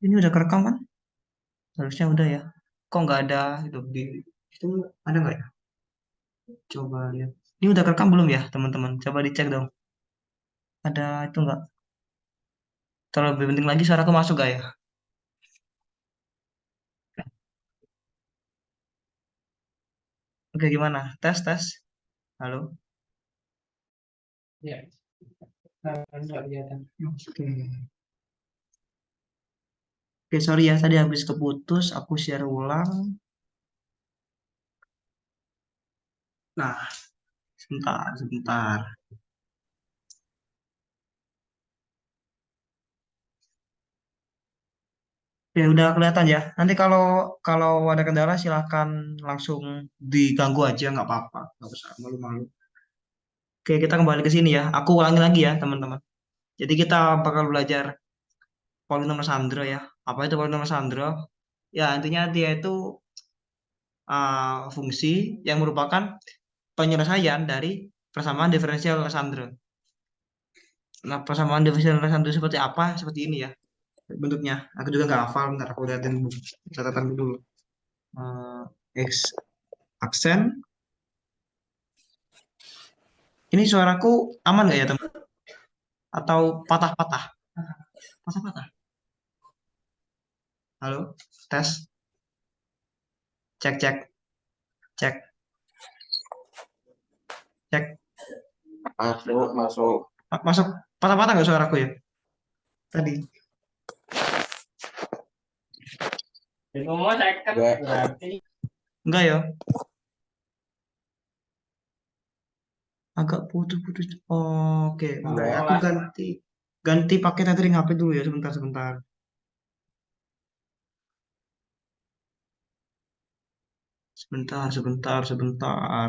Ini udah kerekam kan? Harusnya udah ya. Kok nggak ada itu di itu ada nggak ya? Coba lihat. Ini udah kerekam belum ya, teman-teman? Coba dicek dong. Ada itu nggak? Terlebih lebih penting lagi suaraku masuk gak ya? Oke, gimana? Tes, tes. Halo? Ya, nggak kelihatan. Oke. Oke, sorry ya, tadi habis keputus. Aku share ulang. Nah, sebentar, sebentar. Ya, udah kelihatan ya. Nanti kalau kalau ada kendala silahkan langsung diganggu aja, nggak apa-apa. Nggak usah malu-malu. Oke, kita kembali ke sini ya. Aku ulangi lagi ya, teman-teman. Jadi kita bakal belajar polinom Sandro ya. Apa itu polinom Sandro? Ya, intinya dia itu fungsi yang merupakan penyelesaian dari persamaan diferensial Sandro. Nah, persamaan diferensial Sandro seperti apa? Seperti ini ya bentuknya. Aku juga nggak hafal, ntar aku liatin buku catatan dulu. X aksen. Ini suaraku aman nggak ya, teman? Atau patah-patah? Patah-patah. Halo, tes, cek, cek, cek, cek. Masuk, masuk. Masuk patah-patah nggak suaraku ya? Tadi. Ngomong saya kan berarti Enggak ya? Agak putus-putus. Oke, bentar ya. Aku ganti ganti pakai tethering HP dulu ya, sebentar, sebentar. Sebentar, sebentar, sebentar.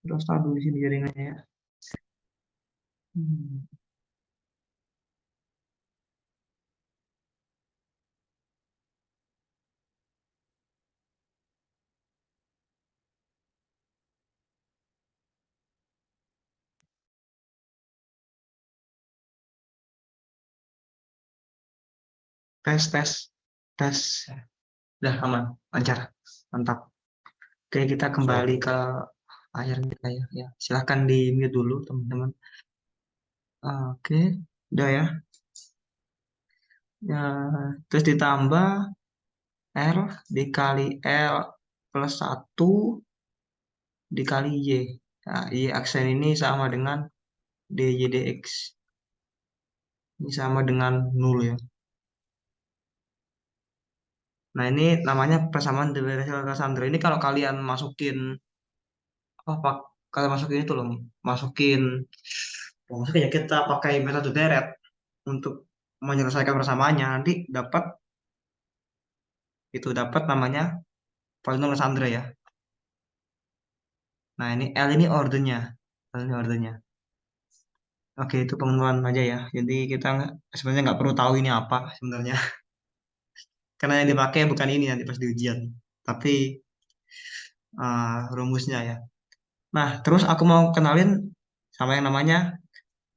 Udah stabil di sini jaringannya ya. Hmm. Tes, tes, tes. Udah aman, lancar, mantap. Oke, kita kembali ke akhir kita ya. Ya, silahkan di mute dulu, teman-teman. Oke, udah ya. Ya, terus ditambah R dikali L plus 1 dikali Y. Nah, Y aksen ini sama dengan DY dx. Ini sama dengan 0 ya. Nah, ini namanya persamaan diferensial Cassandra. Ini kalau kalian masukin apa kalian masukin itu loh, masukin masukin ya kita pakai metode deret untuk menyelesaikan persamaannya nanti dapat itu dapat namanya polinom Cassandra ya. Nah, ini L ini ordernya. L ini ordernya. Oke, itu pengetahuan aja ya. Jadi kita sebenarnya nggak perlu tahu ini apa sebenarnya. Karena yang dipakai bukan ini nanti pas di ujian. Tapi rumusnya ya. Nah, terus aku mau kenalin sama yang namanya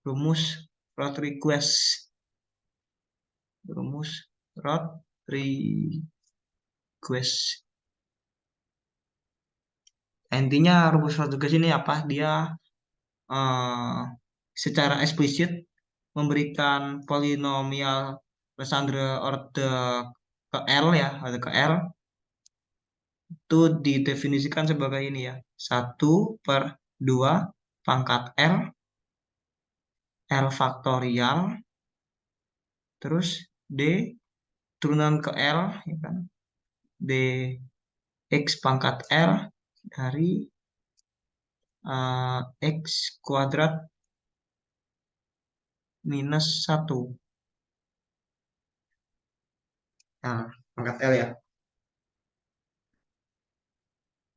rumus root request. Rumus root request. Intinya rumus root request ini apa? Dia eh, secara eksplisit memberikan polinomial Cassandra order ke L ya, order ke L itu didefinisikan sebagai ini ya. 1/2 pangkat L, L faktorial, terus D turunan ke L, ya kan? D X pangkat L dari X kuadrat minus 1. Nah, pangkat L ya.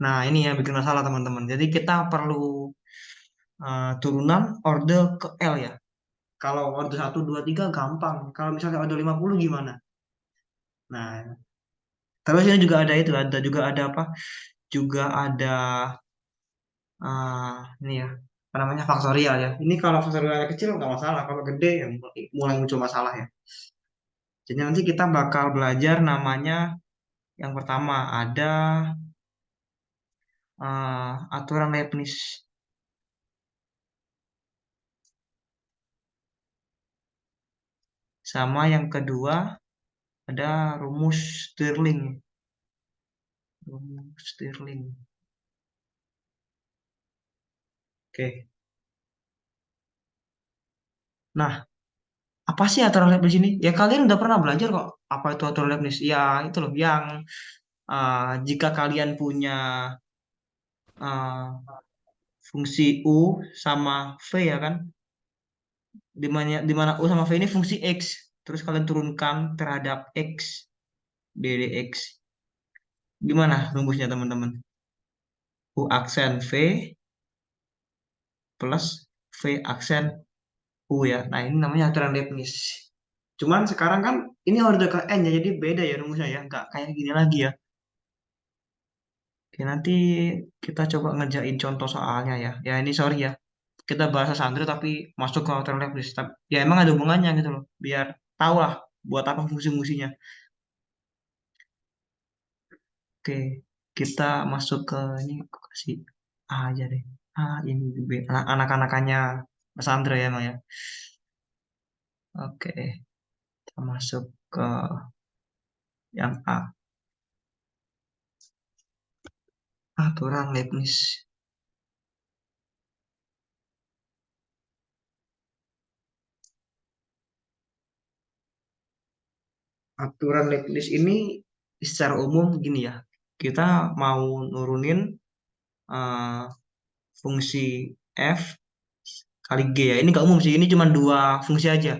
Nah, ini yang bikin masalah teman-teman. Jadi kita perlu turunan order ke L ya. Kalau order 1, 2, 3 gampang. Kalau misalnya order 50 gimana? Nah, terus ini juga ada itu, juga ada apa? Juga ada ini ya. apa namanya faktorial ya. Ini kalau faktorialnya kecil nggak masalah, kalau gede ya mulai muncul masalah ya. Jadi nanti kita bakal belajar namanya yang pertama ada aturan Leibniz. Sama yang kedua ada rumus Stirling. Rumus Stirling. Oke. Nah, apa sih aturan Leibniz ini? Ya kalian udah pernah belajar kok. Apa itu aturan Leibniz? Ya itu loh yang jika kalian punya uh, fungsi U sama V ya kan, di mana U sama V ini fungsi X, terus kalian turunkan terhadap X dx, gimana rumusnya teman-teman? U aksen V plus V aksen U ya. Nah ini namanya aturan Leibniz. Cuman sekarang kan ini order ke N ya, jadi beda ya rumusnya ya, nggak kayak gini lagi ya. Oke, nanti kita coba ngerjain contoh soalnya ya. Ya ini sorry ya, kita bahasa santri tapi masuk ke aturan Leibniz. Ya emang ada hubungannya gitu loh, biar tahu lah buat apa fungsi-fungsinya. Oke, kita masuk ke ini, aku kasih A aja deh. Ini anak-anakannya Mas Andre ya emang ya. Oke, kita masuk ke yang A. Aturan Leibniz. Aturan Leibniz ini secara umum gini ya. Kita mau nurunin eh, fungsi F kali G ya. Ini nggak umum sih. Ini cuma dua fungsi aja.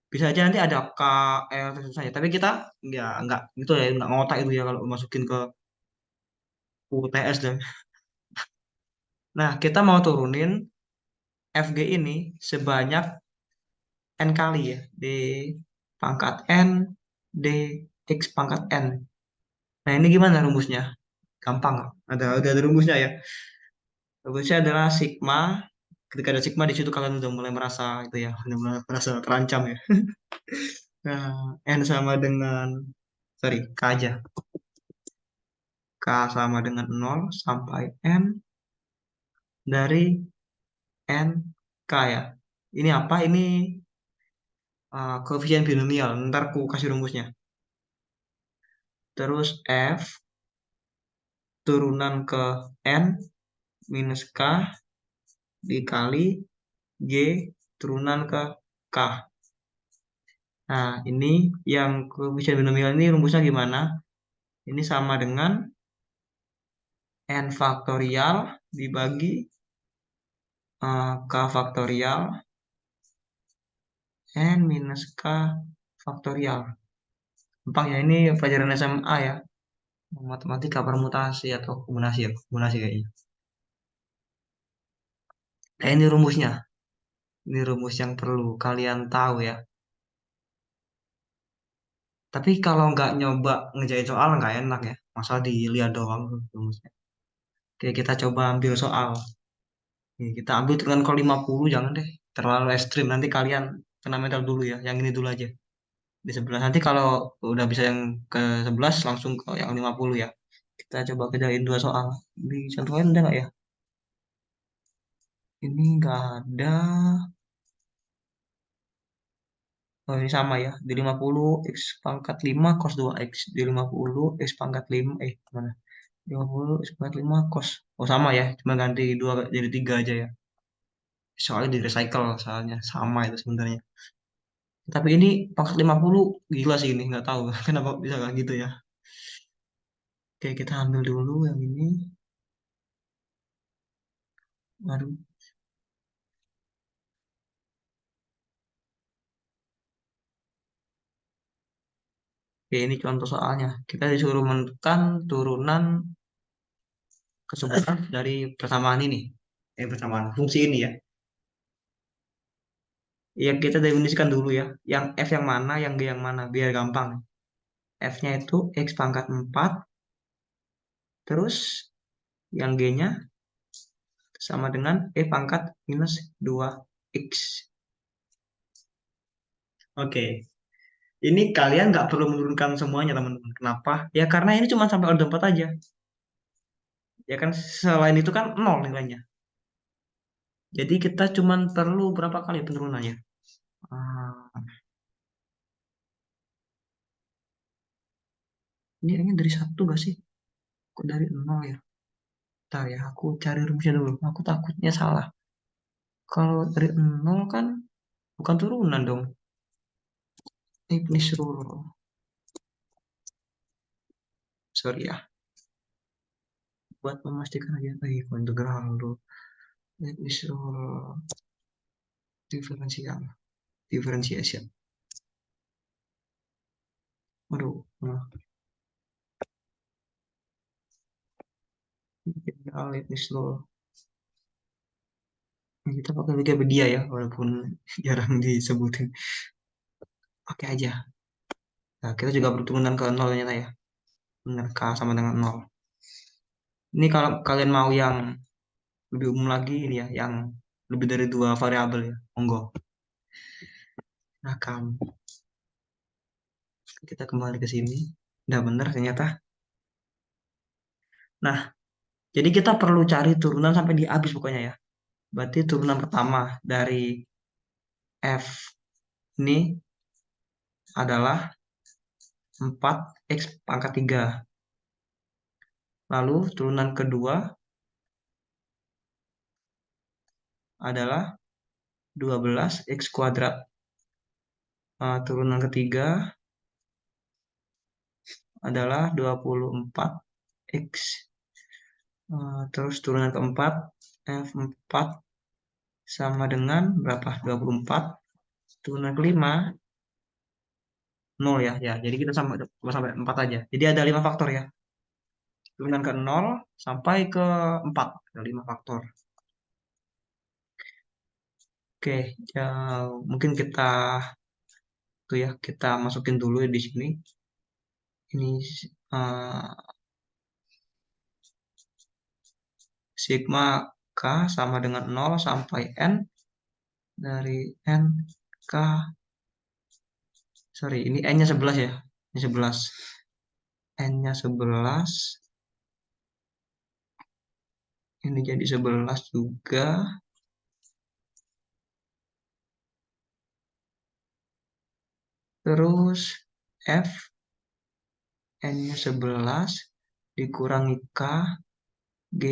Bisa aja nanti ada K, L, terus saja. Tapi kita nggak gitu ya, nggak ngotak itu ya kalau masukin ke UTS deh. Nah, kita mau turunin FG ini sebanyak N kali ya. D pangkat N, D X pangkat N. Nah, ini gimana rumusnya? Gampang nggak? Ada rumusnya ya. Rumusnya adalah sigma. Ketika ada sigma di situ kalian udah mulai merasa itu ya, udah mulai merasa terancam ya. Nah, N sama dengan, sorry, K aja. K sama dengan 0 sampai N dari N K ya. Ini apa? Ini koefisien binomial. Ntar aku kasih rumusnya. Terus F turunan ke N minus K dikali G turunan ke K. Nah, ini yang koefisien binomial ini rumusnya gimana? Ini sama dengan N faktorial dibagi K faktorial N minus K faktorial. Gampang ya, ini pelajaran SMA ya. Matematika permutasi atau kombinasi ya, kombinasi kayaknya. Nah, ini rumusnya. Ini rumus yang perlu kalian tahu ya. Tapi kalau nggak nyoba ngejain soal nggak enak ya. Masa dilihat doang tuh rumusnya. Oke, kita coba ambil soal. Nih, kita ambil dengan kalau 50 jangan deh. Terlalu ekstrim. Nanti kalian kena mental dulu ya. Yang ini dulu aja. Di sebelah. Nanti kalau udah bisa yang ke 11 langsung ke yang 50 ya. Kita coba kerjain dua soal. Dicontohin udah nggak ya? Ini nggak ada. Oh, ini sama ya. Di 50 X pangkat 5 cos 2X. Di 50 X pangkat 5. Mana? 50 X pangkat 5 cos. Oh, sama ya. Cuma ganti 2 jadi 3 aja ya. Soalnya di recycle soalnya. Sama itu sebenarnya. Tapi ini pangkat 50 gila sih ini. Nggak tahu kenapa bisa kayak gitu ya. Oke, kita ambil dulu yang ini. Aduh. Oke, ini contoh soalnya. Kita disuruh menentukan turunan kesebelah dari persamaan ini. Persamaan fungsi ini ya. Yang kita definisikan dulu ya. Yang F yang mana, yang G yang mana. Biar gampang. F-nya itu X pangkat 4. Terus yang G-nya sama dengan E pangkat minus 2X. Oke, ini kalian nggak perlu menurunkan semuanya teman-teman. Kenapa? Ya karena ini cuma sampai order 4 aja. Ya kan selain itu kan nol nilainya. Jadi kita cuma perlu berapa kali penurunannya? Ah, ini kayaknya dari satu gak sih? Kok dari nol ya? Bentar ya, aku cari rumusnya dulu. Aku takutnya salah. Kalau dari nol kan bukan turunan dong. Leibniz rule. Sorry ya, buat memastikan aja. Integral dulu. Leibniz rule diferensial. Differentiation. Waduh, Leibniz rule. Kita pakai Wikipedia ya, walaupun jarang disebutin. Pakai aja. Nah, kita juga berturunan ke nol ternyata ya. Benar, K sama dengan nol. Ini kalau kalian mau yang lebih umum lagi ini ya, yang lebih dari dua variabel ya, monggo. Rakam. Kita kembali ke sini. Udah benar ternyata. Nah, jadi kita perlu cari turunan sampai di habis pokoknya ya. Berarti turunan pertama dari F ini adalah 4X pangkat 3. Lalu turunan kedua adalah 12X kuadrat. Turunan ketiga adalah 24X. Terus turunan keempat F4 sama dengan berapa? 24. Turunan kelima 0 ya. Ya, jadi kita sama sampai 4 aja. Jadi ada 5 faktor ya. Turunan ke 0 sampai ke 4. Ada 5 faktor. Oke, ya, mungkin kita tuh ya, kita masukin dulu di sini. Ini uh, sigma K sama dengan 0 sampai N dari N K, sorry, ini N-nya 11 ya. Ini 11. N-nya 11. Ini jadi 11 juga. Terus F, N-nya 11 dikurangi K, G,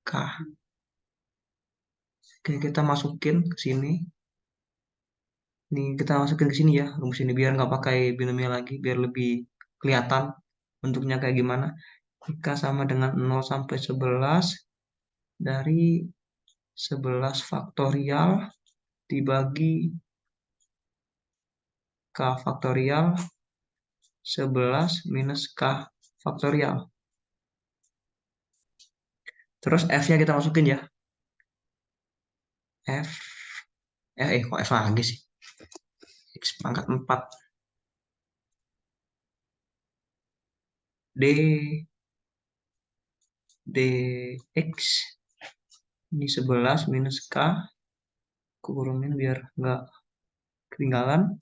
K. Oke, kita masukin ke sini. Ini kita masukin ke sini ya, rumus ini biar nggak pakai binomial lagi, biar lebih kelihatan bentuknya kayak gimana. K sama dengan 0 sampai 11 dari 11 faktorial dibagi K faktorial 11 minus K faktorial. Terus F-nya kita masukin ya. F, kok F lagi sih? X pangkat 4. D, DX. Ini 11 minus K. Kurungin biar nggak ketinggalan.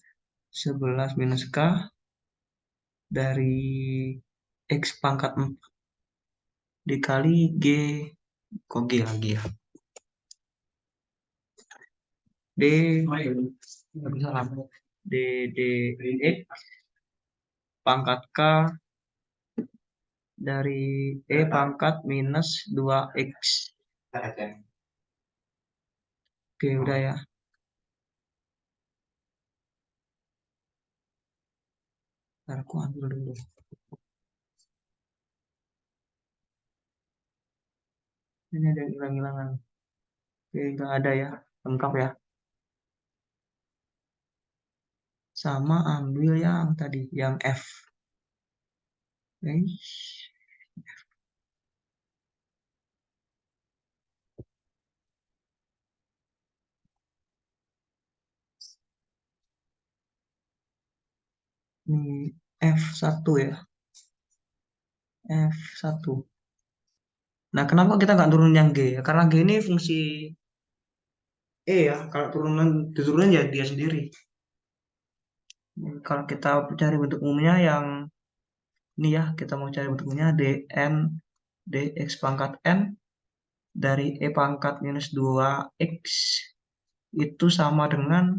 11 minus K dari X pangkat 4 dikali G. Kok G lagi ya? D, nggak bisa lama. D, X pangkat K dari E pangkat minus 2X. Oke, udah ya. Ntar aku ambil dulu. Ini ada yang hilang-hilangan. Oke, nggak ada ya. Lengkap ya. Sama ambil yang tadi, yang F. Oke. Ini F1 ya. F1. Nah, kenapa kita nggak turun yang G? Karena G ini fungsi E ya. Kalau diturunin ya dia sendiri. Kalau kita cari bentuk umumnya yang ini ya, kita mau cari bentuk umumnya dn dx pangkat n dari e pangkat minus 2x itu sama dengan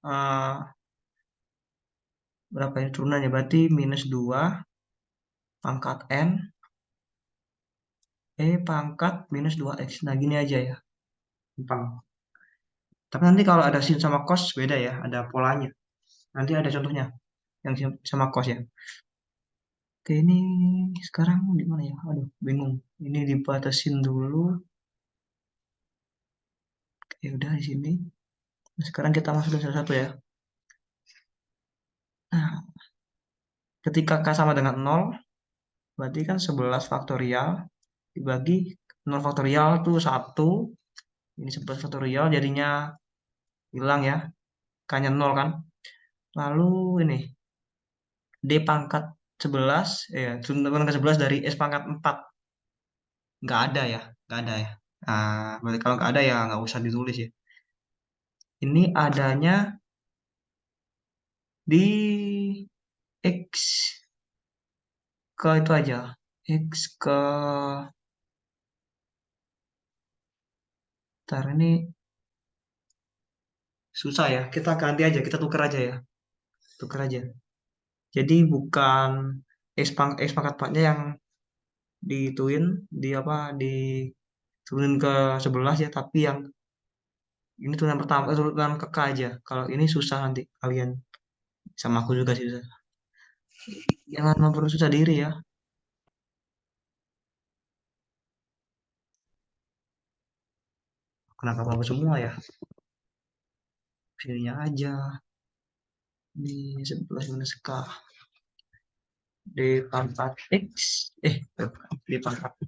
eh, berapa ini turunannya? Berarti minus 2 pangkat n e pangkat minus 2x. Nah, gini aja ya. Gampang. Tapi nanti kalau ada sin sama cos beda ya, ada polanya. Nanti ada contohnya yang sin sama cos ya. Oke, ini sekarang di mana ya? Aduh, bingung. Ini dibatasin dulu. Oke, udah di sini. Nah, sekarang kita masuk ke salah satu ya. Nah, ketika K sama dengan 0, berarti kan 11 faktorial dibagi 0 faktorial itu 1. Ini 11 faktorial jadinya hilang ya. K-nya 0 kan. Lalu ini D pangkat 11, turun ke 11 dari S pangkat 4. Nggak ada ya, nggak ada ya. Nah, berarti kalau nggak ada ya nggak usah ditulis ya. Ini adanya di X ke itu aja. X ke, ntar ini susah ya. Kita ganti aja, kita tukar aja ya. Tukar aja. Jadi bukan X pangkat 4-nya yang dituin, di apa, diturunin ke 11 ya, tapi yang ini turunan pertama, turunan ke K aja. Kalau ini susah nanti kalian, sama aku juga sih susah. Jangan mempersusah diri ya. Kenapa apa semua ya? Pilihnya aja. Di 11 minus K. Di pangkat X. Di pangkat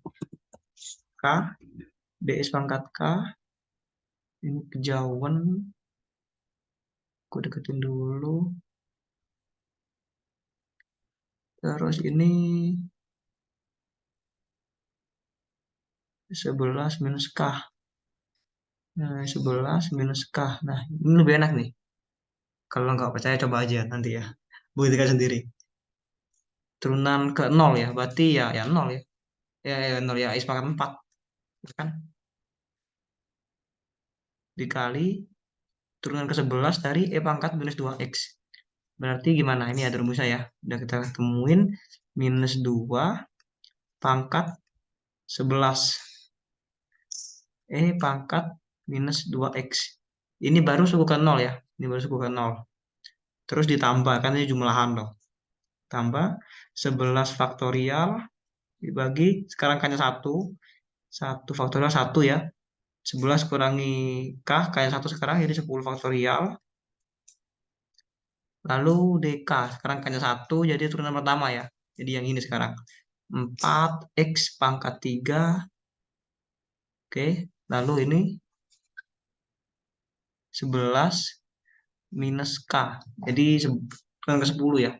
K. DS pangkat K. Ini kejauhan. Aku deketin dulu. Terus ini 11 minus K. Nah, 11 minus K. Nah, ini lebih enak nih. Kalau nggak percaya coba aja nanti ya. Buktikan sendiri. Turunan ke 0 ya. Berarti ya 0 ya. Ya 0 ya. X pangkat 4. Ya kan? Dikali turunan ke 11 dari E pangkat minus 2X. Berarti gimana? Ini ada rumusnya ya. Udah kita temuin. Minus 2 pangkat 11. E pangkat minus 2X. Ini baru suku ke 0 ya. Ini baru suku ke 0. Terus ditambah, kan ini jumlahan loh. Tambah 11 faktorial dibagi, sekarang kan 1. 1 faktorial 1 ya. 11 kurangi K, kayak 1 sekarang jadi 10 faktorial. Lalu DK, sekarang kan 1 jadi turunan pertama ya. Jadi yang ini sekarang. 4X pangkat 3. Oke, lalu ini 11 minus K. Jadi kurang ke 10 ya.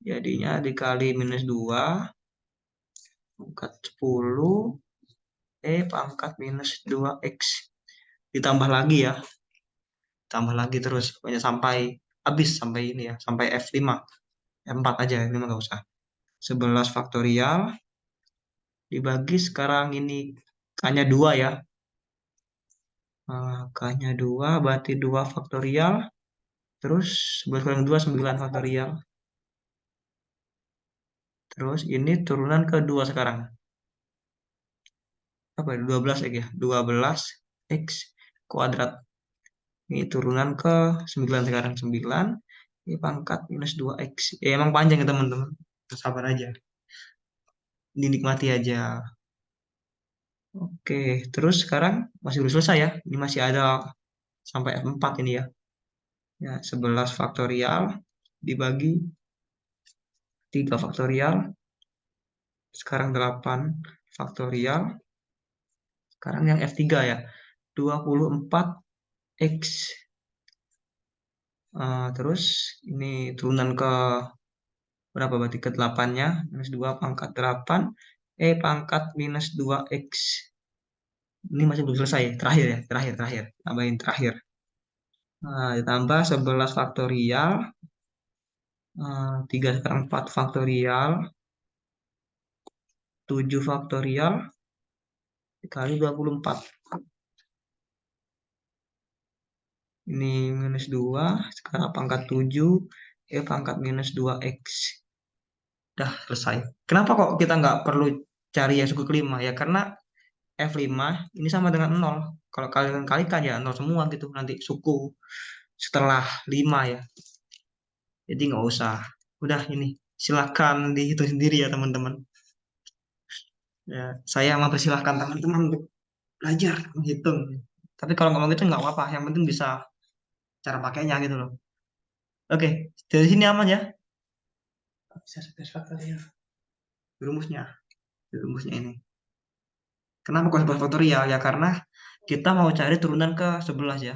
Jadinya dikali minus 2 pangkat 10 pangkat minus 2X. Ditambah lagi ya. Tambah lagi terus. Pokoknya sampai habis sampai ini ya. Sampai F5. F4 aja. Ini mah nggak usah. 11 faktorial dibagi sekarang ini K-nya 2 ya. K-nya 2 berarti 2 faktorial. Terus 11 kurang 2 9 faktorial. Terus ini turunan kedua sekarang. Apa ya? 12 X ya. 12 X kuadrat. Ini turunan ke 9 sekarang. 9. Ini pangkat minus 2X. Ya emang panjang ya teman-teman. Sabar aja. Dinikmati aja. Oke. Terus sekarang masih belum selesai ya. Ini masih ada sampai F4 ini ya. Ya, 11 faktorial dibagi 3 faktorial. Sekarang 8 faktorial. Sekarang yang F3 ya. 24X. Terus ini turunan ke berapa berarti ke 8-nya. Minus 2 pangkat 8. E pangkat minus 2X. Ini masih belum selesai. Terakhir ya. Terakhir. Tambahin terakhir. Nah, ditambah 11 faktorial. 3 sekarang 4 faktorial. 7 faktorial. Dikali 24. Ini minus 2. Sekarang pangkat 7. E pangkat minus 2X. Dah selesai. Kenapa kok kita nggak perlu cari yang suku kelima? Ya karena F5 ini sama dengan 0. Kalau kalian kalikan ya 0 semua gitu. Nanti suku setelah 5 ya. Jadi nggak usah. Udah ini. Silahkan dihitung sendiri ya teman-teman. Ya, saya mempersilahkan teman-teman untuk belajar menghitung. Tapi kalau ngomong itu nggak apa-apa. Yang penting bisa cara pakainya gitu loh. Oke, dari sini aman ya. Bisa sebelas faktorial. Rumusnya. Rumusnya ini. Kenapa kok 11 faktorial? Ya karena kita mau cari turunan ke 11 ya.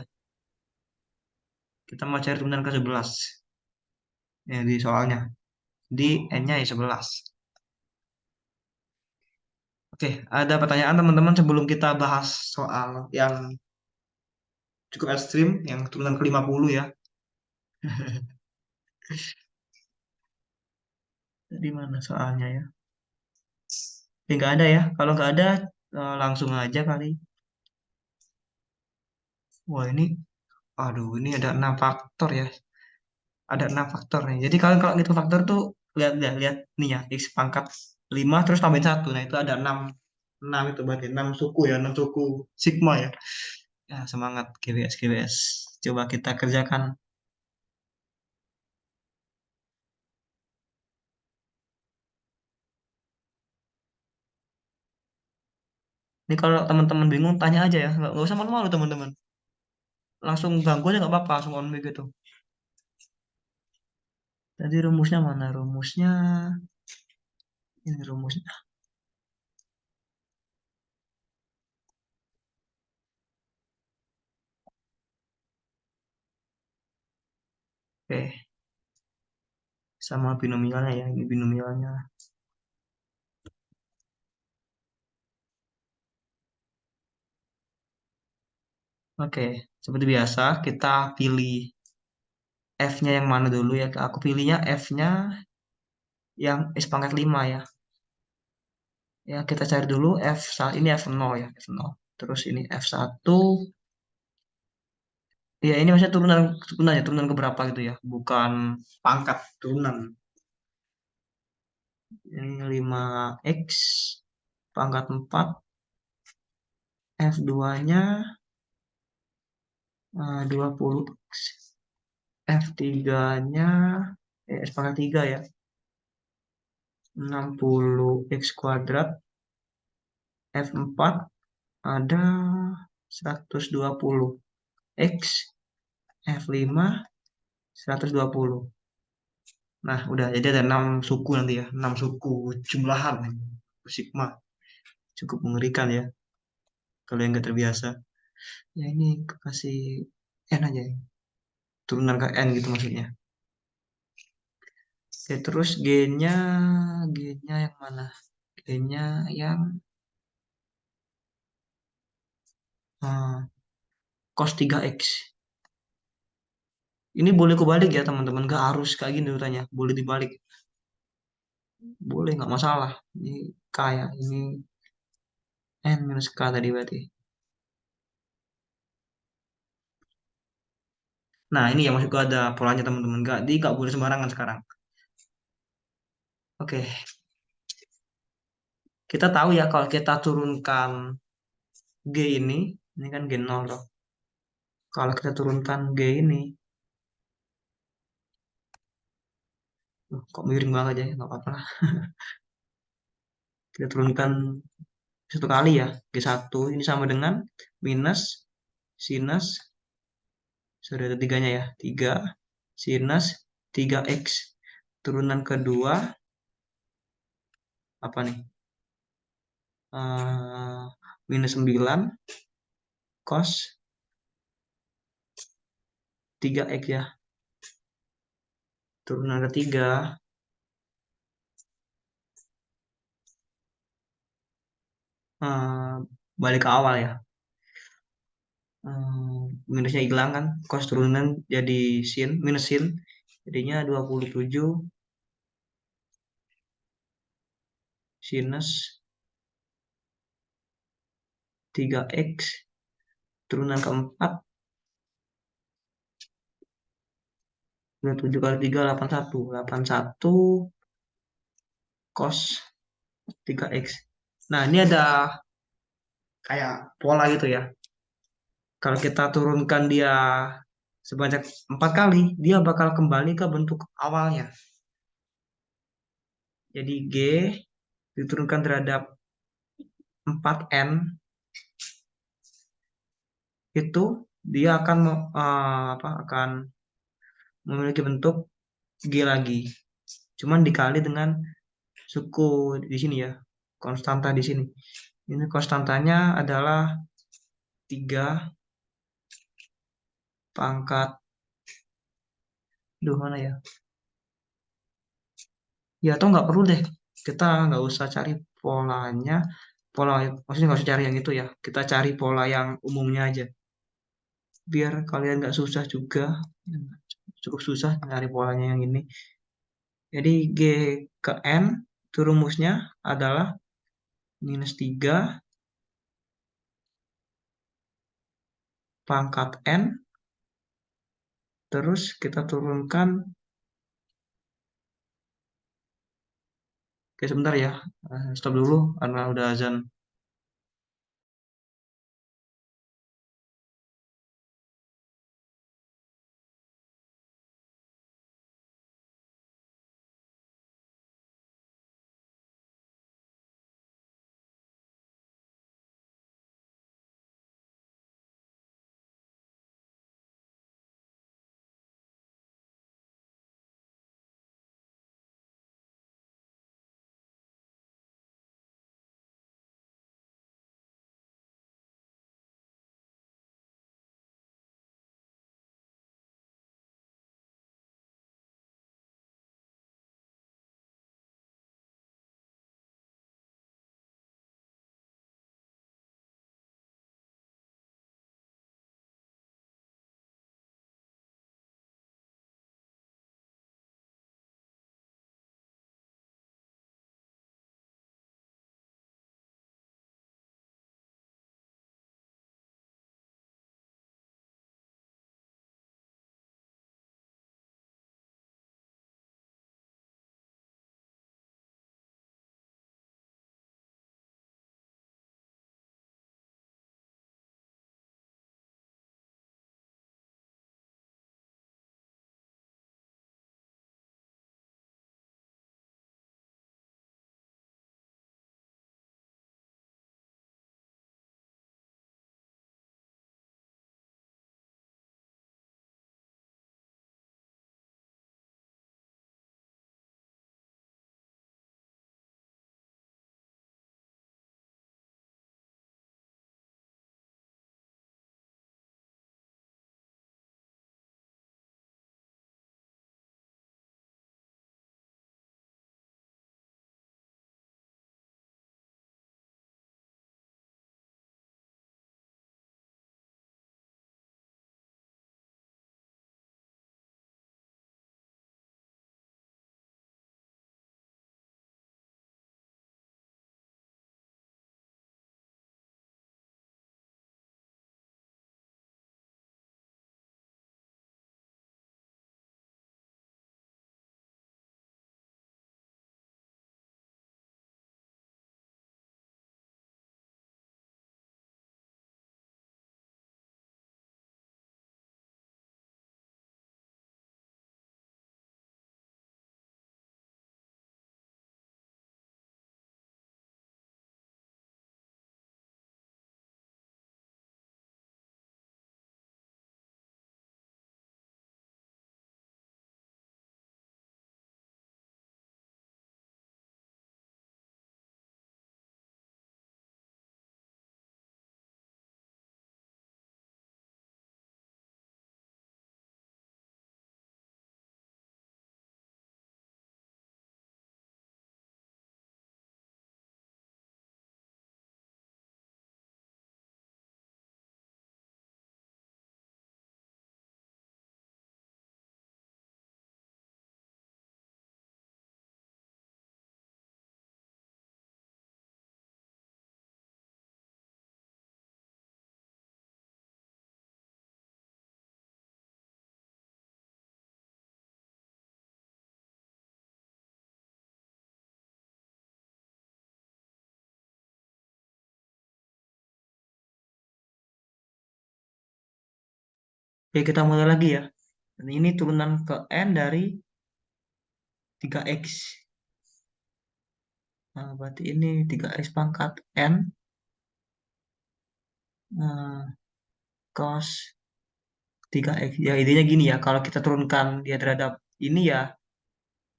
Kita mau cari turunan ke 11. Ya, di soalnya. Di N-nya ya 11. Oke, ada pertanyaan teman-teman sebelum kita bahas soal yang cukup ekstrim, yang turunan ke 50 ya. Di mana soalnya ya? Ya, nggak ada ya. Kalau nggak ada, langsung aja kali. Wah ini, aduh ini ada 6 faktor ya. Ada 6 faktor nih. Jadi kalau itu faktor tuh lihat nih ya, X pangkat 5 terus tambahin 1. Nah itu ada 6 itu berarti 6 suku ya, 6 suku sigma ya. Ya semangat GWS. Coba kita kerjakan. Ini kalau teman-teman bingung tanya aja ya, nggak usah malu-malu teman-teman. Langsung ganggu aja nggak apa-apa, langsung on mic gitu. Jadi rumusnya mana? Rumusnya ini rumusnya. Oke, sama binomialnya ya, ini binomialnya. Oke, seperti biasa kita pilih F-nya yang mana dulu ya. Aku pilihnya F-nya yang S pangkat 5 ya. Ya, kita cari dulu ini F0 ya, F0. Terus ini F1. Ya, ini maksudnya turunan ya, turunan ke berapa gitu ya. Bukan pangkat turunan. Ini 5X pangkat 4. F2-nya 20X. F3-nya S pangkat 3 ya. 60X kuadrat. F4 ada 120 X, F5 120. Nah, udah jadi ada 6 suku nanti ya, 6 suku jumlahan sigma. Cukup mengerikan ya kalau yang nggak terbiasa. Ya ini kasih N aja ya. Turunan ke N gitu maksudnya. Oke, terus G-nya yang mana? G-nya yang eh, cos 3X. Ini boleh kebalik ya teman-teman, nggak harus kayak gini urutannya. Boleh dibalik, boleh nggak masalah. Ini K ya, ini N minus K tadi berarti. Nah, ini ya maksudku ada polanya teman-teman. Nggak boleh sembarangan sekarang. Oke, kita tahu ya kalau kita turunkan G ini kan G0 loh. Kalau kita turunkan G ini, kok miring banget ya, nggak apa-apa lah. Kita turunkan satu kali ya, G1 ini sama dengan minus sinus, sudah ada tiganya ya, 3 sinus 3X. Turunan kedua, apa nih? Eh, minus 9 cos 3X ya. Turunan ketiga eh, balik ke awal ya. Minusnya hilang kan, cos turunan jadi sin, minus sin, jadinya 27 sinus 3x turunan keempat, 27 kali 3 81, 81 cos 3x. Nah, ini ada kayak pola gitu ya. Kalau kita turunkan dia sebanyak 4 kali, dia bakal kembali ke bentuk awalnya. Jadi G diturunkan terhadap 4N itu dia akan akan memiliki bentuk G lagi. Cuman dikali dengan suku di sini ya, konstanta di sini. Ini konstantanya adalah 3 pangkat, duh mana ya? Ya atau nggak perlu deh, kita nggak usah cari polanya, pola maksudnya nggak usah cari yang itu ya. Kita cari pola yang umumnya aja. Biar kalian nggak susah juga, cukup susah cari polanya yang ini. Jadi G ke N itu rumusnya adalah minus 3 pangkat N, terus kita turunkan, oke sebentar ya, stop dulu karena udah azan. Oke, kita mulai lagi ya. Dan ini turunan ke N dari 3X. Nah, berarti ini 3X pangkat N eh, cos 3X. Ya, intinya gini ya. Kalau kita turunkan dia terhadap ini ya,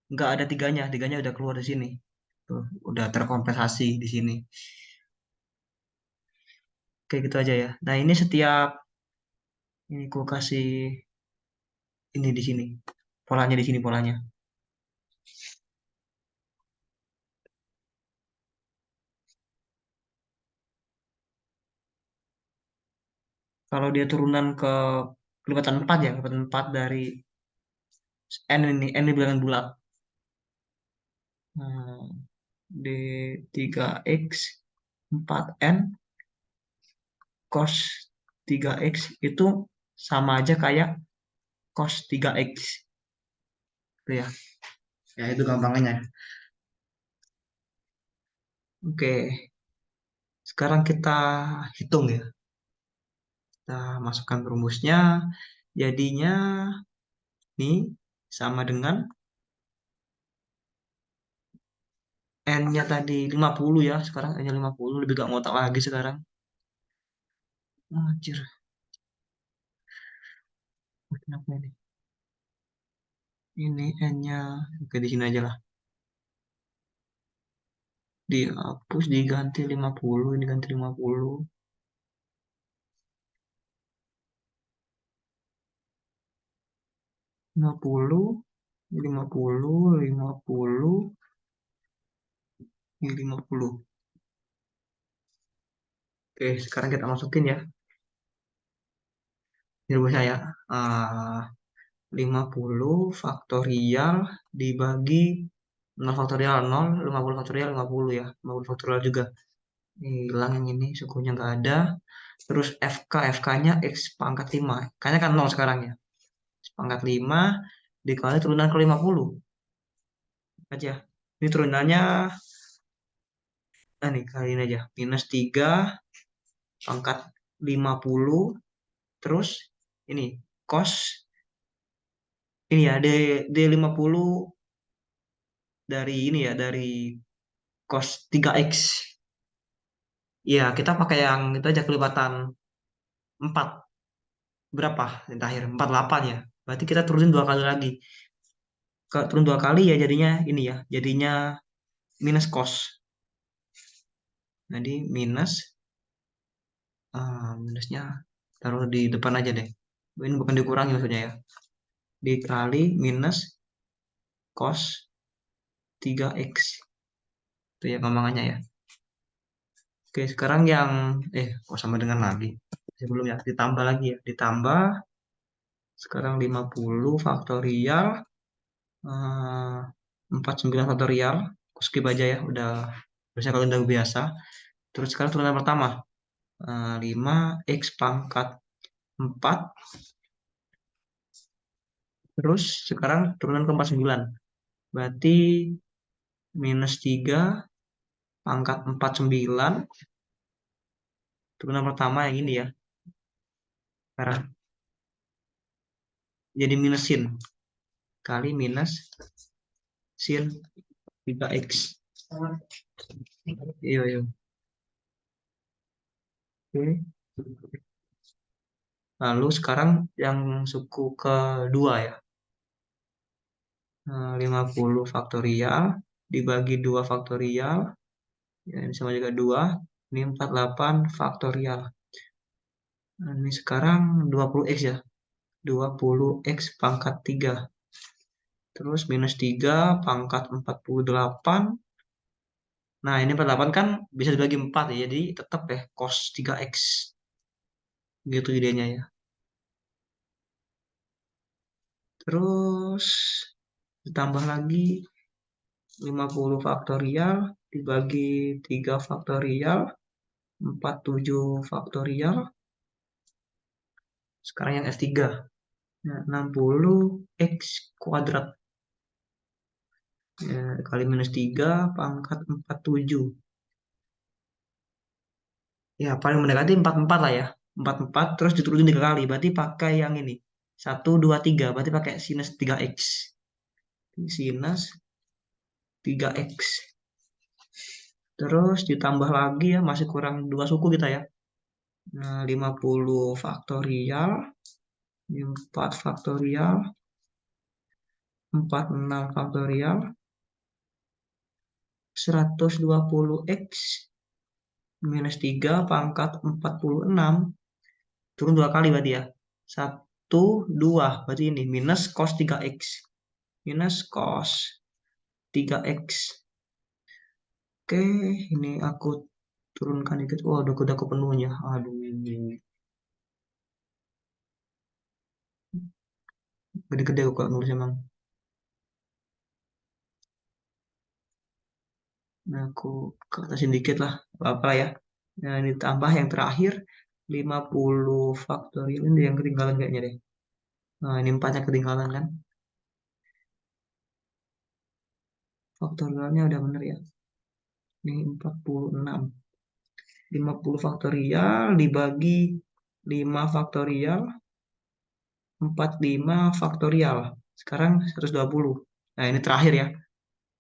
nggak ada tiganya. Tiganya udah keluar di sini. Tuh, udah terkompensasi di sini. Kayak gitu aja ya. Nah, ini setiap ini gue kasih ini di sini. Polanya di sini polanya. Kalau dia turunan ke kelipatan 4 ya, kelipatan 4 dari N ini bilangan bulat. Nah, D 3X 4N cos 3X itu sama aja kayak cos 3X. Itu ya. Ya, itu gampangnya. Oke, sekarang kita hitung ya. Kita masukkan rumusnya. Jadinya ini sama dengan N-nya tadi 50 ya. Sekarang N-nya 50. Lebih gak ngotak lagi sekarang. Anjir. Kenapa ini? Ini N-nya. Oke, di sini aja lah. Dihapus, diganti 50. Ini ganti 50. 50. 50. 50. Ini 50. Oke, sekarang kita masukin ya. Ini rumusnya ya. Ah, 50 faktorial dibagi 0 faktorial 0, 50 faktorial 50 ya. 50 faktorial juga. Ini hilang yang ini, sukunya nggak ada. Terus FK-nya X pangkat 5. Kayaknya kan 0 sekarang ya. X pangkat 5 dikali turunan ke 50. Aja. Ini turunannya, nah nih, kali ini aja. Minus 3 pangkat 50. Terus ini, cos, ini ya, D50 dari ini ya, dari cos 3X. Ya, kita pakai yang itu aja kelipatan 4. Berapa? Yang terakhir 48 ya. Berarti kita turunin 2 kali lagi. Kalau turun 2 kali ya jadinya ini ya. Jadinya minus cos. Jadi minus minusnya taruh di depan aja deh. Ini bukan dikurangi maksudnya ya. Dikali minus cos 3X. Itu ya gampangnya ya. Oke, sekarang yang kok sama dengan lagi. Sebelumnya ditambah lagi ya. Ditambah sekarang 50 faktorial 49 faktorial. Aku skip aja ya, udah biasanya kalau udah biasa. Terus sekarang turunan pertama 5x pangkat 4. Terus sekarang turunan ke 49. Berarti minus 3 pangkat 49. Turunan pertama yang ini ya. Sekarang jadi minusin. Kali minus sin 3x. Iya, iya. Oke. Lalu sekarang yang suku kedua ya. 50 faktorial dibagi 2 faktorial. Ya, ini sama juga 2. Ini 48 faktorial. Nah, ini sekarang 20x ya. 20x pangkat 3. Terus minus 3 pangkat 48. Nah, ini 48 kan bisa dibagi 4 ya. Jadi tetap ya cos 3x. Gitu idenya ya. Terus ditambah lagi 50 faktorial dibagi 3 faktorial 47 faktorial. Sekarang yang S3. Nah, 60 X kuadrat. Ya, kali minus 3 pangkat 47. Ya, paling mendekati 44 lah ya. 44 terus diturunin 3 kali. Berarti pakai yang ini. 1, 2, 3. Berarti pakai sinus 3x. Sinus 3x. Terus ditambah lagi ya, masih kurang 2 suku kita ya. Nah, 50 faktorial, 4 faktorial, 46 faktorial, 120x minus 3 pangkat 46. Turun 2 kali berarti ya. 1, 2. Berarti ini minus cos 3x. Minus cos 3x. Oke, ini aku turunkan dikit. Oh, udah kepenuhnya. Aduh, gede-gede kok nulis emang. Nah, aku kertasin dikit lah. Apa lah ya. Nah, ini tambah yang terakhir. 50 faktorial. Ini yang ketinggalan kayaknya deh. Nah, ini 4-nya ketinggalan kan. Faktorialnya udah bener ya. Ini 46. 50 faktorial dibagi 5 faktorial. 45 faktorial. Sekarang 120. Nah, ini terakhir ya.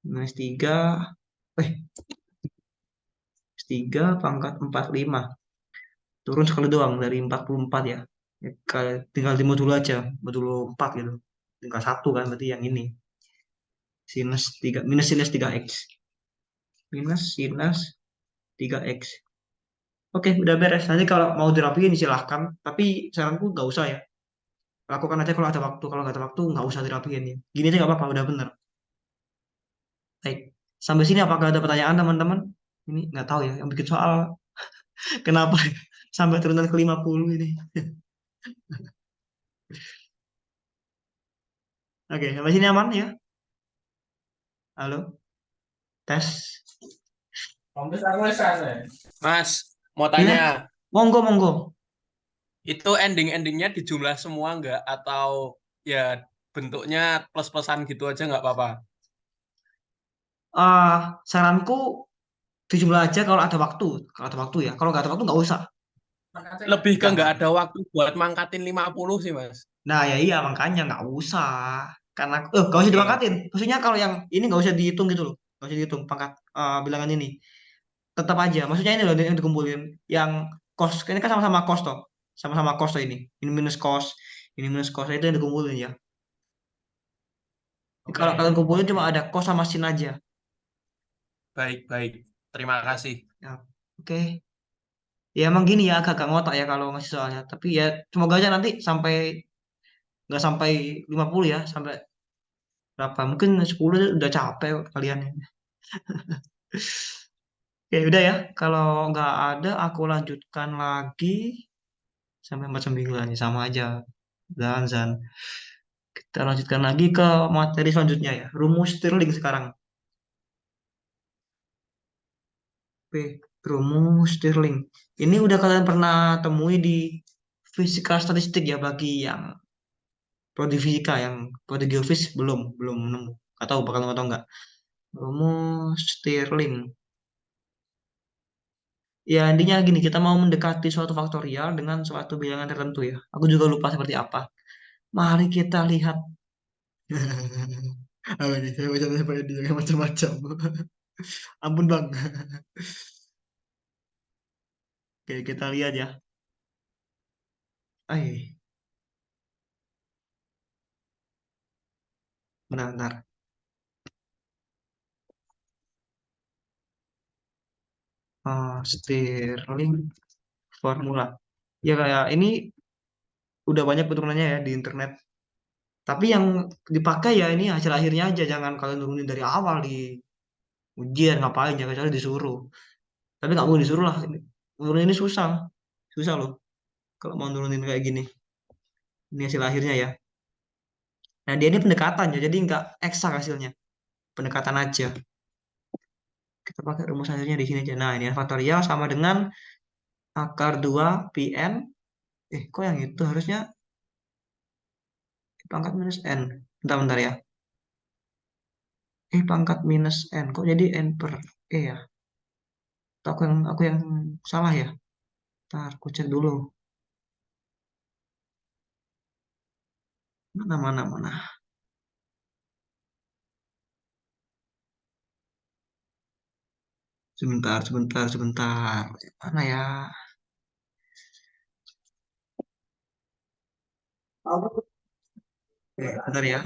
Minus 3. Eh, 3 pangkat 45. Turun sekali doang dari 44 ya. Ya, tinggal di modulo aja. Modulo 4 gitu. Tinggal satu kan berarti yang ini. Sinus 3, minus sinus 3x. Minus sinus 3x. Oke, udah beres. Nanti kalau mau dirapiin silahkan. Tapi saranku nggak usah ya. Lakukan aja kalau ada waktu. Kalau nggak ada waktu nggak usah dirapiin ya. Gini aja nggak apa-apa, udah bener. Baik. Sampai sini apakah ada pertanyaan teman-teman? Ini nggak tahu ya. Yang bikin soal kenapa sampai turunan ke 50 ini. Oke, sampai sini aman ya? Halo, tes. Kampus aku sana. Mas, mau Ya, tanya, monggo, monggo. itu ending-endingnya dijumlah semua nggak? Atau ya bentuknya plus-plusan gitu aja nggak apa-apa? Saranku dijumlah aja kalau ada waktu. Kalau ada waktu ya. Kalau nggak ada waktu nggak usah. Lebih ke nggak Jangan. ada waktu buat mangkatin 50 sih, Mas. Nah ya iya makanya nggak usah. Karena nggak usah Oke. dipangkatin. Maksudnya kalau yang ini nggak usah dihitung gitu loh. Nggak usah dihitung pangkat bilangan ini. Tetap aja. Maksudnya ini loh yang dikumpulin. Yang kos. Ini kan sama-sama kos toh. Sama-sama kos toh ini. Ini minus kos. Ini minus kos. Itu yang dikumpulin ya. Kalau kalian kumpulin cuma ada kos sama sin aja. Baik-baik. Terima kasih. Ya, oke. Ya emang gini ya agak-agak ngotak ya kalau ngasih soalnya. Tapi ya semoga aja nanti sampai nggak sampai 50 ya, sampai berapa? Mungkin 10 udah capek kalian ya. Oke, udah ya. Kalau nggak ada aku lanjutkan lagi sampai 49 ya sama aja. Dan kita lanjutkan lagi ke materi selanjutnya ya. Rumus Stirling sekarang. Oke, rumus Stirling. Ini udah kalian pernah temui di fisika statistik ya bagi yang prodi fisika, yang prodi geofis belum nemu. Gak tahu bakal nemu atau enggak. Rumus Stirling. Ya intinya gini, kita mau mendekati suatu faktorial dengan suatu bilangan tertentu ya. Aku juga lupa seperti apa. Mari kita lihat. Apa nih? Saya baca sampai dia macam-macam. Ampun bang. Oke, kita lihat ya. Eh, bentar, bentar. Stirling formula. Ya kayak ini udah banyak petunjuknya ya di internet. Tapi yang dipakai ya ini hasil akhirnya aja. Jangan kalian turunin dari awal di ujian ngapain ya kecuali disuruh. Tapi nggak mau disuruh lah. Nurunin ini susah, susah loh. Kalau mau nurunin kayak gini, ini hasil akhirnya ya. Nah dia ini pendekatan ya, jadi nggak eksak hasilnya. Pendekatan aja. Kita pakai rumus akhirnya di sini aja. Nah ini faktorial sama dengan akar 2 Pn. Kok yang itu harusnya pangkat minus n. Bentar-bentar ya. Pangkat minus n. Kok jadi n per ya? Atau aku yang salah ya? Ntar aku cek dulu. Mana, mana, mana. Sebentar, sebentar, sebentar. Mana ya? Bentar ya.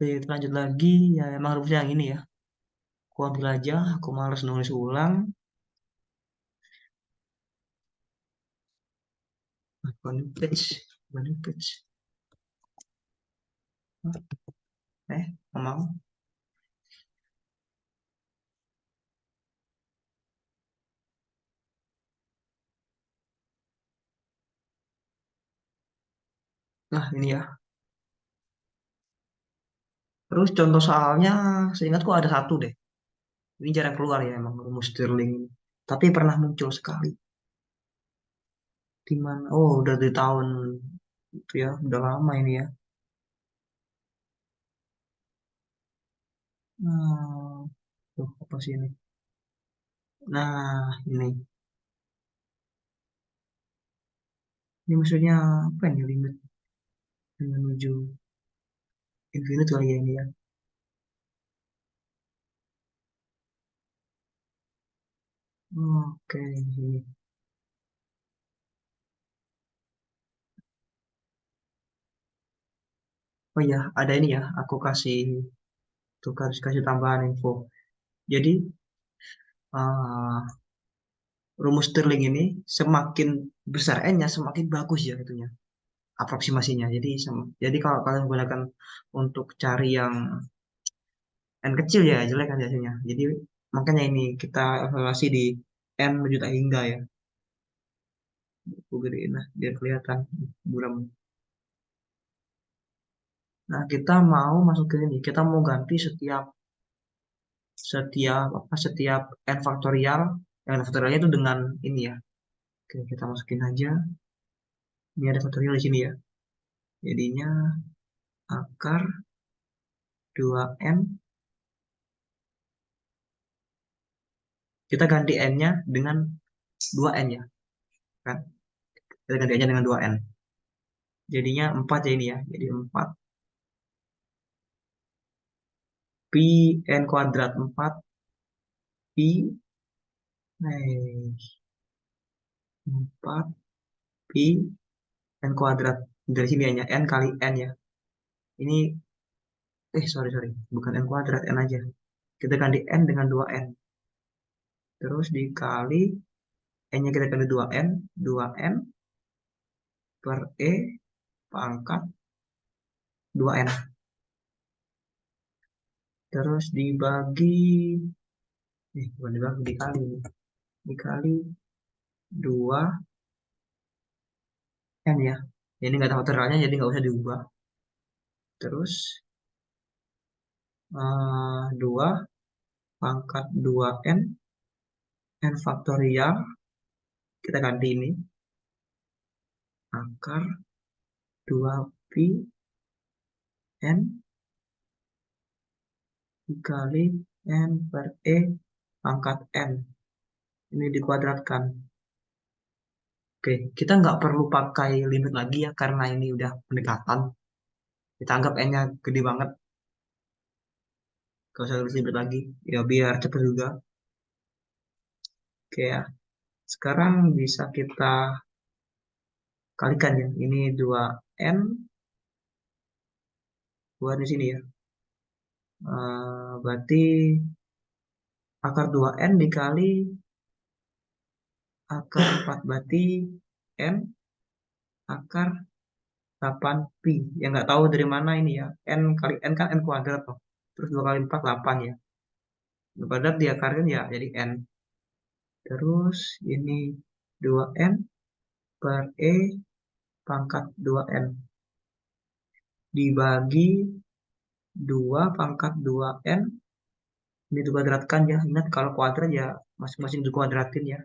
Oke, kita lanjut lagi. Ya, emang rumusnya yang ini ya. Aku ambil aja. Aku males nulis ulang. One page. One page. Nggak mau. Nah, ini ya. Terus contoh soalnya, seingatku ada satu deh. Ini jarang keluar ya emang rumus Stirling ini. Tapi pernah muncul sekali. Di mana? Oh, udah di tahun itu ya, udah lama ini ya. Nah, tuh apa sih ini? Nah, ini maksudnya apa ini limit menuju infinite kali ya ini ya. Oke, ini. Oh ya, ada ini ya. Aku kasih tuh kasih tambahan info. Jadi uh, rumus Stirling ini semakin besar n-nya semakin bagus ya itunya aproksimasinya. Jadi kalau kalian menggunakan untuk cari yang n kecil ya jelek kan hasilnya. Jadi makanya ini kita evaluasi di n juta hingga ya. Aku gedein lah biar kelihatan buram. Nah, kita mau masuk ke ini. Kita mau ganti setiap setiap apa setiap n faktorial yang n faktorialnya itu dengan ini ya. Oke, kita masukin aja. Ini ada faktorial di sini ya. Jadinya akar 2n, kita ganti n-nya dengan 2n ya, kan? Kita ganti aja dengan 2n. Jadinya 4 ya ini ya. Jadi 4 pi n kuadrat 4 pi 4 pi n kuadrat. Dari sini hanya n kali n ya. Ini sorry, bukan n kuadrat, n aja. Kita ganti n dengan 2n. Terus dikali n-nya kita ganti 2n, 2n per e pangkat 2n. Terus dibagi, bukan dibagi, dikali. Dikali 2n ya. Ini nggak tahu teralnya jadi nggak usah diubah. Terus 2 pangkat 2n, n faktorial, kita ganti ini, akar 2 pi n dikali n per e pangkat n. Ini dikuadratkan. Oke, kita nggak perlu pakai limit lagi ya, karena ini udah pendekatan. Kita anggap n-nya gede banget. Gak usah tulis limit lagi. Ya, biar cepet juga. Oke ya. Sekarang bisa kita kalikan ya. Ini 2n, 2 di sini ya. Berarti akar 2n dikali akar 4 berarti n akar 8 pi. Yang nggak tahu dari mana ini ya. N kali n kan n kuadrat loh. terus 2 kali 4 8 ya. Kuadrat diakarkan ya jadi N. Terus ini 2N per E pangkat 2N dibagi 2 pangkat 2N. Ini dikuadratkan ya. Ingat kalau kuadrat ya masing-masing dikuadratin ya.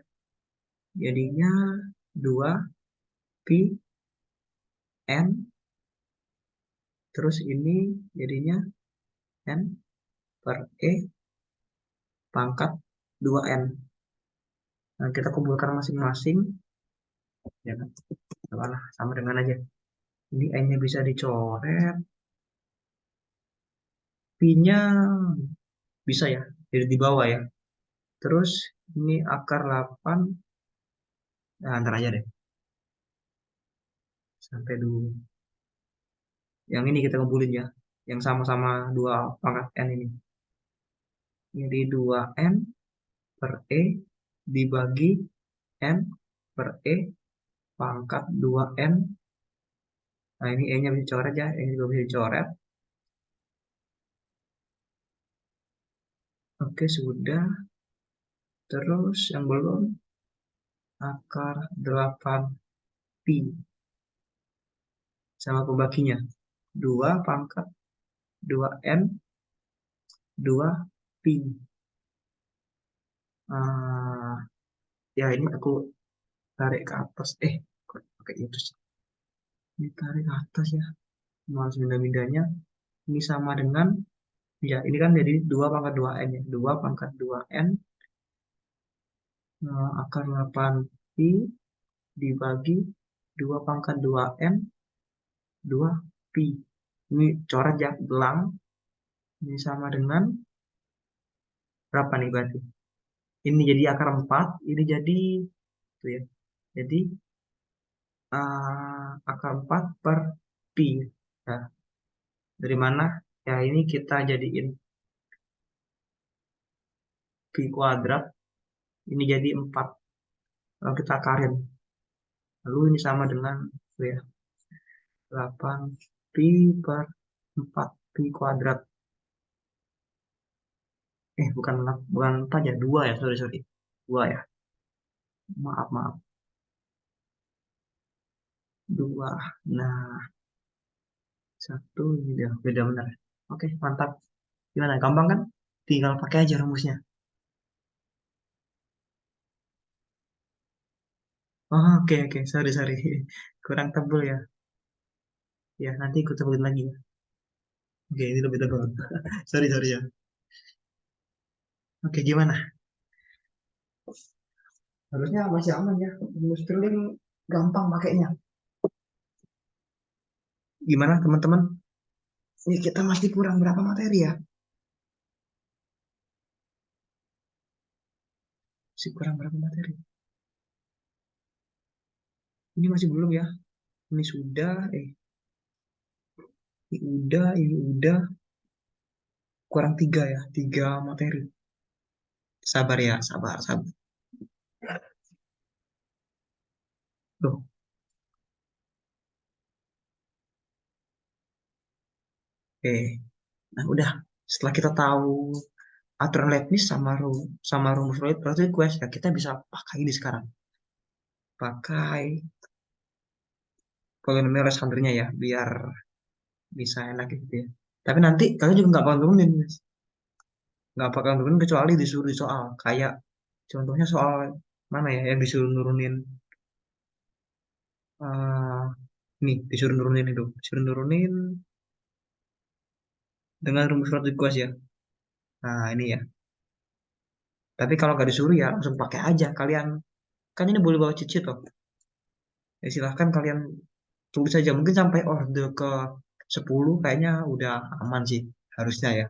Jadinya 2 pi N. Terus ini jadinya N per E pangkat 2N. Nah, kita kumpulkan masing-masing. Ya kan? Nah, sama dengan aja. Ini N-nya bisa dicoret. Pi-nya bisa ya. Jadi di bawah ya. Terus ini akar 8. Nah, antar aja deh. Sampai dulu. Yang ini kita kumpulin ya. Yang sama-sama 2 pangkat N ini. Jadi 2N per E dibagi N per E pangkat 2N. Nah, ini E-nya bisa dicoret ya. E-nya juga bisa dicoret. Oke, sudah. Terus yang belum akar 8 pi sama pembaginya 2 pangkat 2N 2 pi. Ya ini aku tarik ke atas. Kok pakai itu sih? Ini tarik ke atas ya. Malas pindah-pindahnya. Ini sama dengan, ya ini kan jadi 2 pangkat 2N ya. 2 pangkat 2N akar 8 pi dibagi 2 pangkat 2N 2 pi. Ini coret ya, belang. Ini sama dengan berapa nih berarti? Ini jadi akar 4, ini jadi itu ya. Jadi akar 4 per pi. Nah, dari mana? Ya ini kita jadiin pi kuadrat. Ini jadi 4. Kalau kita akarin. Lalu ini sama dengan itu ya, 8 pi per 4 pi kuadrat. Bukan bukan 4 ya, 2 ya, sorry sorry. 2 ya. Maaf maaf. 2. Nah, satu ini udah beda benar. Oke, mantap. Gimana? Gampang kan? Tinggal pakai aja rumusnya. Oh, oke oke, sorry sorry. Kurang tebel ya. Ya, nanti ikut tebelin lagi ya. Oke, ini lebih tebal. Sorry sorry ya. Oke, gimana? Harusnya masih aman ya. Rumus Stirling gampang pakainya. Gimana teman-teman? Ini kita masih kurang berapa materi ya? Masih kurang berapa materi? Ini masih belum ya. Ini sudah, ini udah. Kurang 3 ya. 3 materi. Sabar ya, sabar, sabar. Tuh, oke. Nah, udah. Setelah kita tahu aturan Leibniz sama rumus Rodriguez, ya kita bisa pakai ini sekarang. Pakai polinomial Alexandrinya ya, biar bisa enak gitu ya. Tapi nanti kalian juga nggak bakal turunin, Mas. Nggak bakal turunin kecuali disuruh di soal. Kayak contohnya soal mana ya yang disuruh nurunin, eh nih disuruh nurunin itu, disuruh nurunin dengan rumus Rodriguez ya. Nah ini ya. Tapi kalau nggak disuruh ya langsung pakai aja. Kalian kan ini boleh bawa cheat sheet loh. Ya silahkan kalian tulis aja. Mungkin sampai orde ke 10 kayaknya udah aman sih harusnya ya.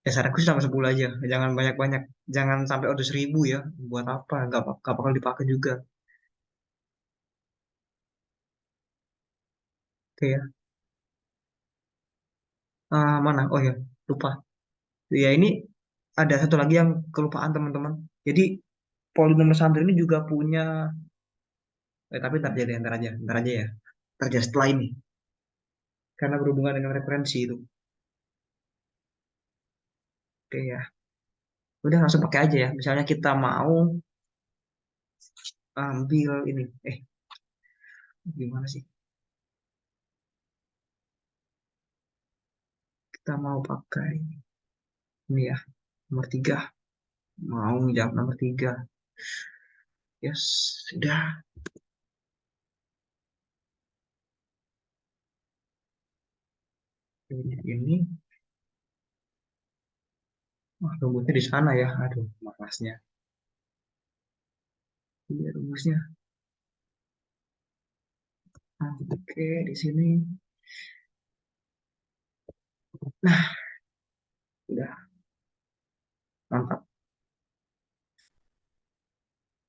Ya saranku sih sampai 10 aja. Jangan banyak-banyak. Jangan sampai orde 1000 ya. Buat apa? Nggak bakal dipakai juga. Oke ya. Mana? Oh ya, lupa. Ya ini ada satu lagi yang kelupaan teman-teman. Jadi polinomial Sandri ini juga punya, tapi ntar aja deh, ntar aja ya. Ntar aja setelah ini. karena berhubungan dengan referensi itu. Oke ya, udah langsung pakai aja ya. Misalnya kita mau ambil ini, gimana sih? Kita mau pakai ini ya, nomor 3. Mau jawab nomor 3. Yes, sudah. Ini, wah, rumusnya di sana ya. Aduh, malasnya. Iya, rumusnya. Oke, di sini. Nah, udah mantap.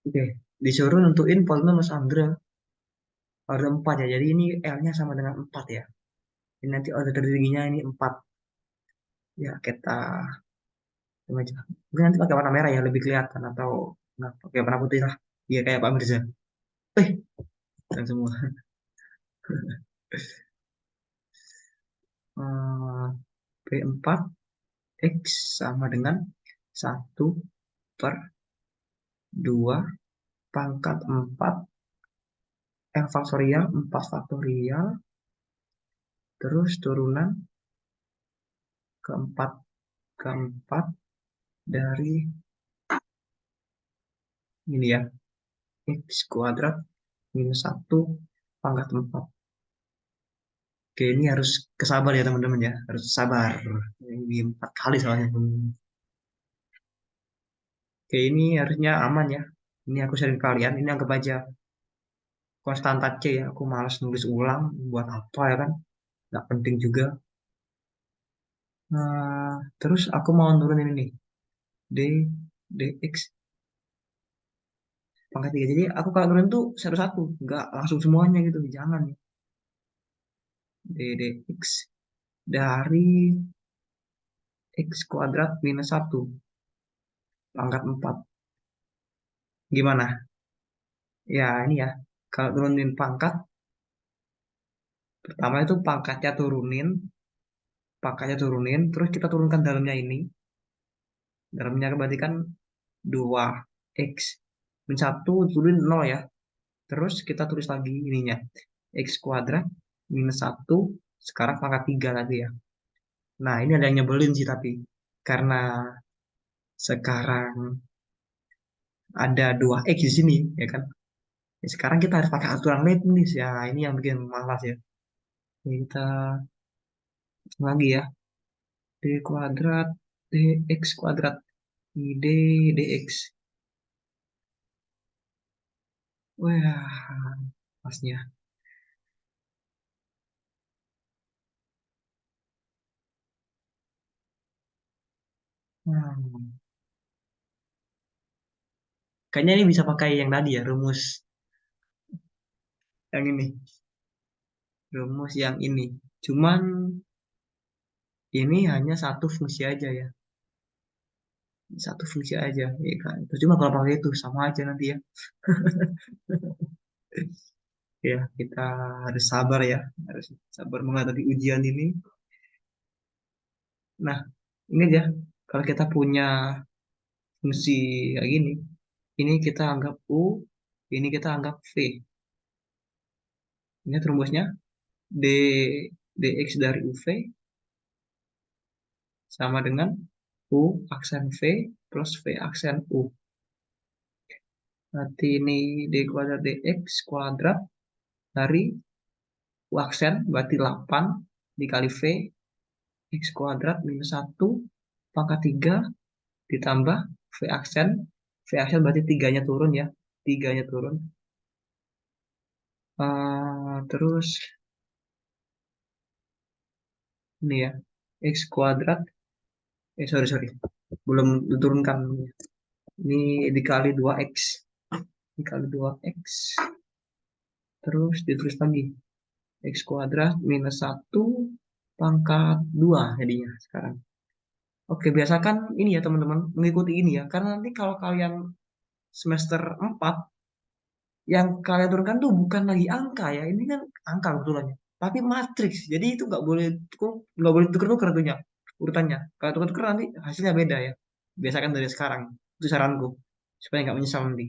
Oke, disuruh nentuin polinom Sandra order 4 ya. Jadi ini L-nya sama dengan 4 ya. Ini nanti order tertingginya ini 4. Ya, kita coba aja. Mungkin nanti pakai warna merah ya, lebih kelihatan. Atau nah, pakai warna putih lah. Iya, kayak Pak Mirza. Eh, dan semua. P4 X sama dengan 1/2 pangkat 4 L faktorial 4 faktorial terus turunan keempat keempat dari ini ya X kuadrat minus 1 pangkat 4. Oke, ini harus kesabar ya teman-teman ya, harus sabar. Ini 4 kali soalnya. Oke, ini harusnya aman ya. Ini aku sharing ke kalian, ini anggap aja konstanta C ya. Aku malas nulis ulang, buat apa ya kan? Nggak penting juga. Nah, terus aku mau nurunin ini D dx pangkat 3. Jadi aku kalau nurunin tuh satu-satu, nggak langsung semuanya gitu. Jangan ya. D dx dari x kuadrat minus 1 pangkat 4. Gimana? Ya ini ya. Kalau turunin pangkat, pertama itu pangkatnya turunin, terus kita turunkan dalamnya ini. Dalamnya berarti kan 2x min 1 turunin 0 ya. Terus kita tulis lagi ininya. X kuadrat minus 1 sekarang pangkat 3 tadi ya. Nah, ini ada yang nyebelin sih tapi. Karena sekarang ada 2x di sini, ya kan? Ya, sekarang kita harus pakai aturan Leibniz ya. Ini yang bikin malas ya. Jadi kita lagi ya. D kuadrat dx kuadrat d dx. Wah, pasnya. Hmm. Kayaknya ini bisa pakai yang tadi ya, rumus yang ini. Rumus yang ini. Cuman ini hanya satu fungsi aja ya. Satu fungsi aja, ya kan. Itu cuma kalau pakai itu sama aja nanti ya. Ya, kita harus sabar ya. Harus sabar menghadapi ujian ini. Nah, ini aja. Kalau kita punya fungsi kayak gini, ini kita anggap U, ini kita anggap V. Ini rumusnya D dx dari UV sama dengan U aksen V plus V aksen U. Nanti ini D kuadrat dx kuadrat dari U aksen berarti 8 dikali V X kuadrat minus 1 pangkat 3 ditambah V aksen. V aksen berarti tiganya turun ya. Tiganya turun. Terus ini ya. X kuadrat. Sorry. Belum diturunkan. Ini dikali 2X. Dikali 2X. Terus ditulis lagi. X kuadrat minus 1 pangkat 2 jadinya sekarang. Oke, biasakan ini ya teman-teman. Mengikuti ini ya. Karena nanti kalau kalian semester 4 yang kalian turunkan tuh bukan lagi angka ya. Ini kan angka kebetulannya. tapi matriks. Jadi itu nggak boleh tuker-tuker tuhnya urutannya. Kalau tuker-tuker nanti hasilnya beda ya. Biasakan dari sekarang. Itu saranku supaya nggak menyesal nanti.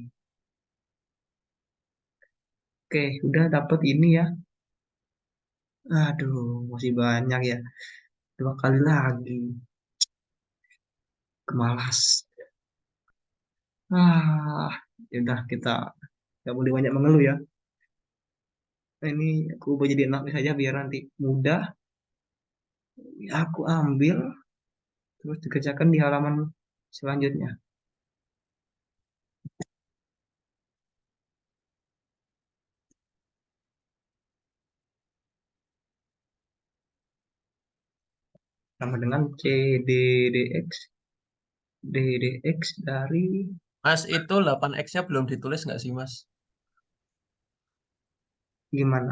Oke, udah dapet ini ya. Aduh, masih banyak ya. Dua kali lagi. Kemalas. Ah, ya udah kita nggak boleh banyak mengeluh ya. Nah, ini aku ubah jadi 6 saja biar nanti mudah. Aku ambil terus dikerjakan di halaman selanjutnya. Sama dengan CDDX DDX dari Mas, itu 8X-nya belum ditulis nggak sih, Mas? gimana?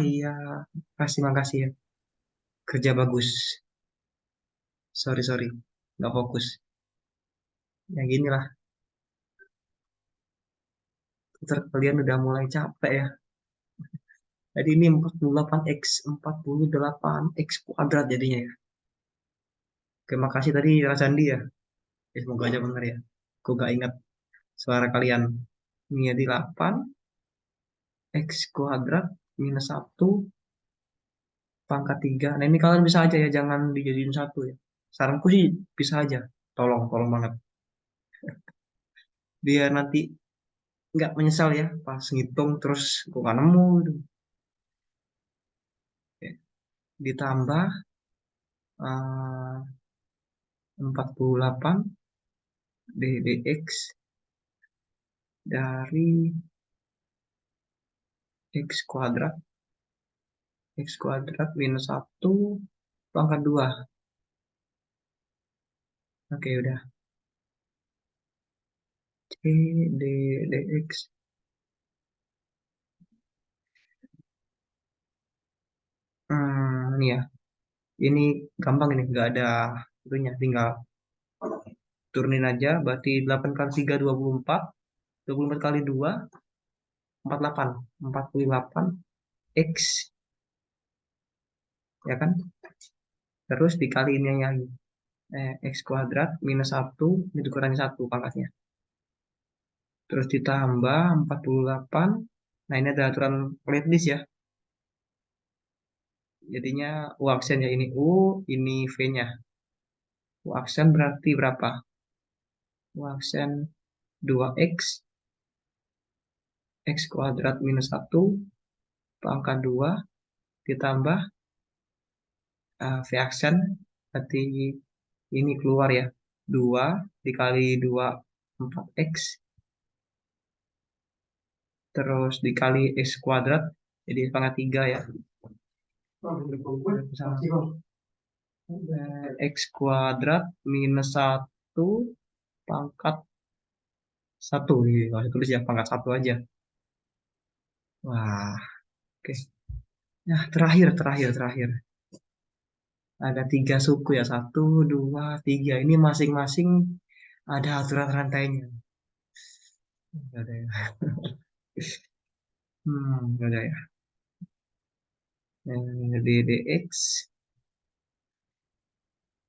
Iya, makasih ya. Kerja bagus. Sorry, nggak fokus. Ya gini lah, ntar kalian udah mulai capek ya. Jadi ini 48X, 48X kuadrat jadinya ya. Oke, makasih tadi Mas Andi ya. Ya, semoga aja bener ya. Aku gak ingat suara kalian. Ini jadi 8 X kuadrat minus 1 pangkat 3. Nah ini kalian bisa aja ya, jangan dijadiin satu ya. Saranku sih bisa aja. Tolong banget. Biar nanti nggak menyesal ya pas ngitung terus gue nggak nemu gitu. Oke. Ditambah 48 DDX dari X kuadrat minus 1 pangkat 2. Oke udah. C D DX. Ini ya. Ini gampang ini, nggak ada itunya. Tinggal turunin aja. Berarti 8 kali 3, 24. 24 kali 2, 48. 48 X, ya kan? Terus dikali ini yang lagi. X kuadrat minus 1, itu kurangi 1 pangkatnya. Terus ditambah 48. Nah ini ada aturan flat list ya. Jadinya U aksen ya, ini U, ini V-nya. U aksen berarti berapa? U aksen 2X, X kuadrat minus 1 pangkat 2 ditambah V aksen, berarti ini keluar ya. 2 dikali 2, 4X, terus dikali X kuadrat, jadi pangkat 3 ya. X kuadrat minus 1 pangkat 1. Ini harus tulis ya, pangkat 1 aja. Wah, oke. Nah, terakhir. Ada 3 suku ya, 1, 2, 3. Ini masing-masing ada aturan rantainya. Nggak ada ya. Nggak ada ya. DDX.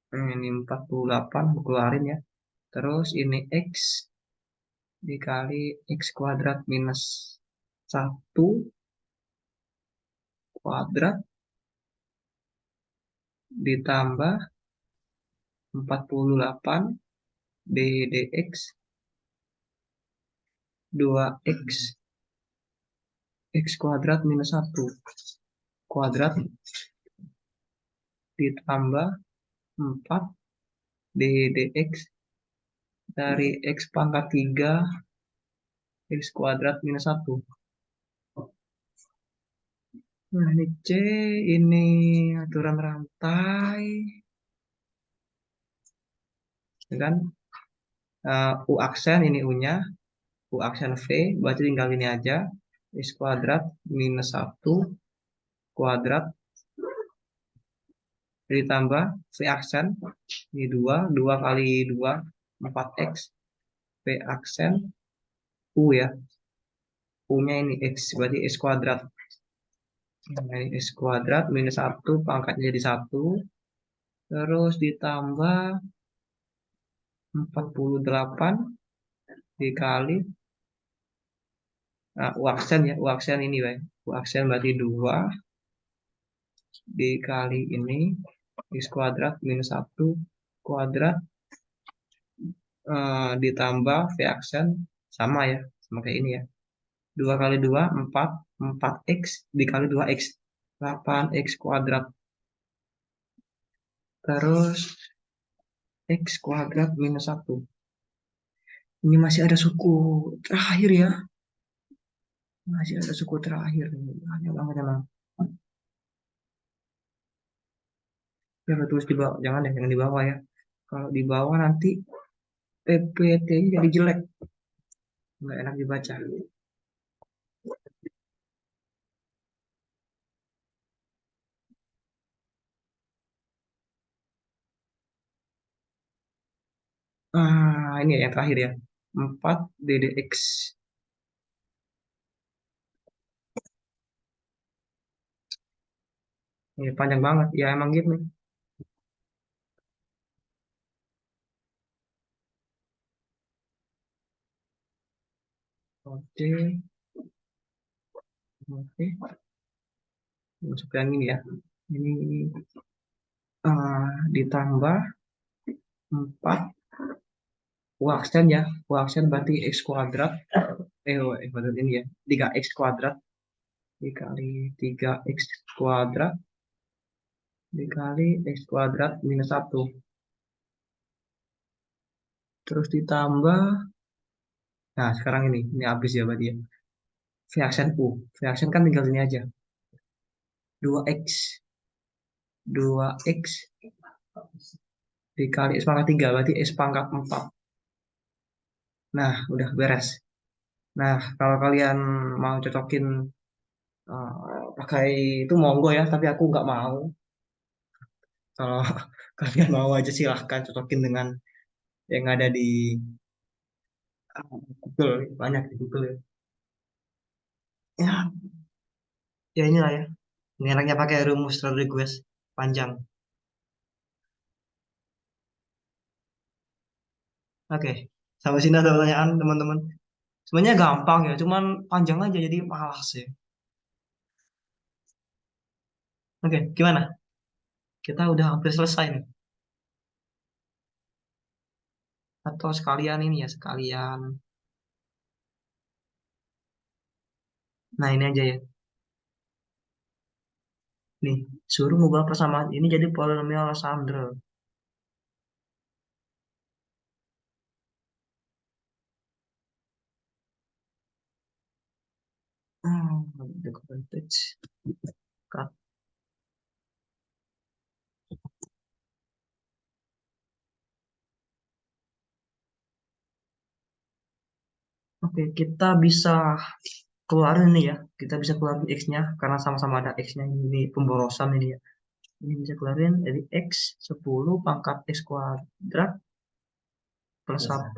Ini 48, aku keluarin ya. Terus ini X dikali X kuadrat minus 1 kuadrat ditambah 48 DDX 2X X kuadrat minus 1 kuadrat ditambah 4 DDX dari X pangkat 3 X kuadrat minus 1. Nah ini C, ini aturan rantai, ya kan? U aksen, ini U-nya, U aksen V, berarti tinggal ini aja, X kuadrat minus 1 kuadrat ditambah V aksen, ini 2 kali 2, 4X, V aksen, U ya, U-nya ini X, berarti X kuadrat. Nah, ini X kuadrat minus 1 pangkatnya jadi 1. Terus ditambah 48 dikali. Nah, U aksen ya. U aksen ini, Bay. U aksen berarti 2 dikali ini. X kuadrat minus 1 kuadrat ditambah V aksen. Sama ya. Sama kayak ini ya. 2 kali 2 4. 4X dikali 2X. 8X kuadrat. Terus X kuadrat minus 1. Ini masih ada suku terakhir ya. Masih ada suku terakhir. Banyak banget emang. Ya, tulis di bawah. Jangan deh, jangan di bawah ya. Kalau di bawah nanti PPT jadi jelek. Nggak enak dibaca. Ini yang terakhir ya. 4 DDX. Ini panjang banget. Ya emang gitu. Oke. Oke. Masuk yang ini ya. Ini ditambah 4 Waksen ya. Waksen berarti X kuadrat. Kuadrat ini ya. 3X kuadrat. Dikali 3X kuadrat. Dikali X kuadrat minus 1. Terus ditambah. Nah sekarang ini. Ini habis ya berarti ya. V aksen U. V aksen kan tinggal sini aja. 2X. 2X dikali X pangkat 3. Berarti X pangkat 4. Nah udah beres. Nah kalau kalian mau cocokin pakai itu monggo ya. Tapi aku nggak mau. Kalau kalian mau aja silahkan cocokin dengan yang ada di Google. Banyak di Google ya. Ya, ya inilah ya. Ini enaknya pakai rumus Rodriguez panjang. Oke, sampai sini ada pertanyaan teman-teman. Sebenarnya gampang ya, cuman panjang aja jadi malas ya. Oke, gimana? Kita udah hampir selesai nih. Atau sekalian ini ya, sekalian. Nah, ini aja ya. Nih, suruh ngubah persamaan ini jadi polinomial Sandra. The advantage. Cut. Oke, kita bisa keluarin nih ya. Kita bisa keluarin X-nya karena sama-sama ada X-nya. Ini pemborosan ini ya. Ini bisa keluarin dari X 10 pangkat X kuadrat plus 1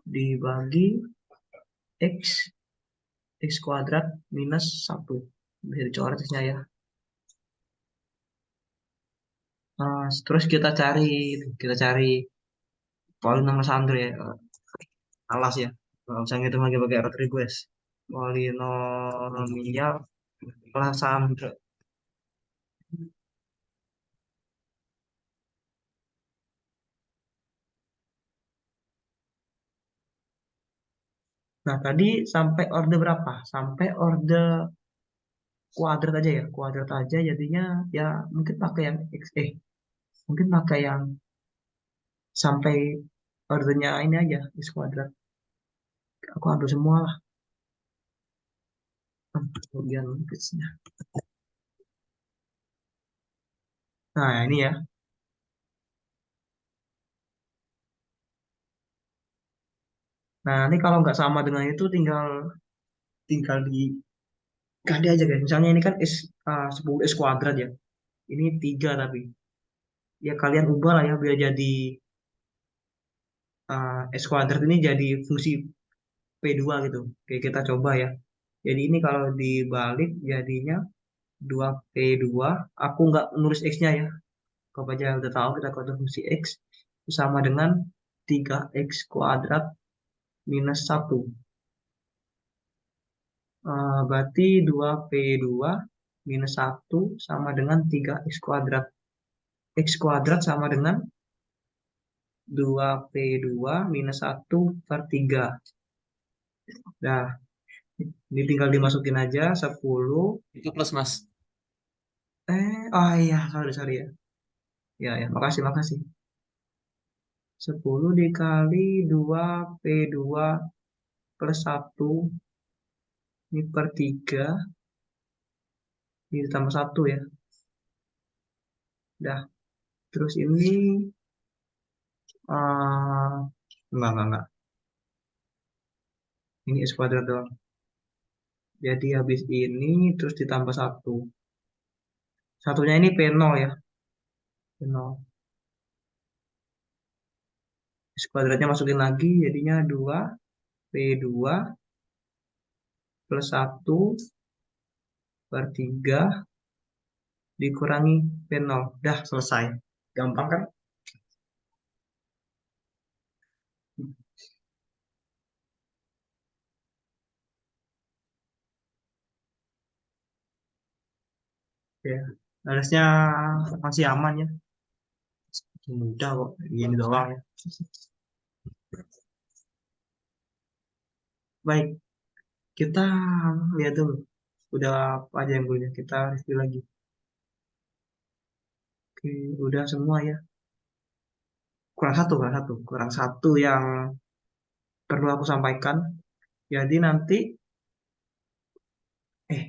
dibagi X X kuadrat minus 1. Bisa dicoret X-nya ya. Terus kita cari polinomial Sandra ya. Alas ya. Kalau usah ngitung lagi pakai Rodriguez. Polinomial kelas Sandra. Nah, tadi sampai orde berapa? Sampai orde kuadrat aja ya. Kuadrat aja jadinya ya mungkin pakai yang X. Mungkin pakai yang sampai ordenya ini aja. X kuadrat. Aku ambil semua lah. Kemudian X-nya. Nah, ini ya. Nah, nanti kalau nggak sama dengan itu tinggal tinggal dikali aja guys. Misalnya ini kan S 10 S kuadrat ya. Ini 3 tapi. Ya kalian ubah lah ya biar jadi S kuadrat ini jadi fungsi P2 gitu. Oke, kita coba ya. Jadi ini kalau dibalik jadinya 2P2. Aku nggak nulis X-nya ya. Kalau aja udah tahu kita kalau fungsi X itu sama dengan 3X kuadrat minus 1. Berarti 2P2 minus 1 sama dengan 3X kuadrat. X kuadrat sama dengan 2P2 minus 1 per 3. Nah, ini tinggal dimasukin aja 10. Itu plus, Mas. Oh iya, sorry, sorry ya. Ya, ya, makasih, makasih. 10 dikali 2P2 plus 1 ini per 3. Ini ditambah 1 ya. Dah, terus ini uh, enggak. Ini S kuadrat doang. Jadi habis ini terus ditambah 1. Satunya ini P0 ya. P0. S kuadratnya masukin lagi jadinya 2P2 plus 1 per 3 dikurangi P0. Dah selesai. Gampang kan? Ya. Harusnya masih aman ya. Mudah kok. Gini doang ya. Baik, kita lihat dulu. Udah apa aja yang punya. Kita review lagi. Oke, udah semua ya. Kurang satu yang perlu aku sampaikan. Jadi nanti, eh,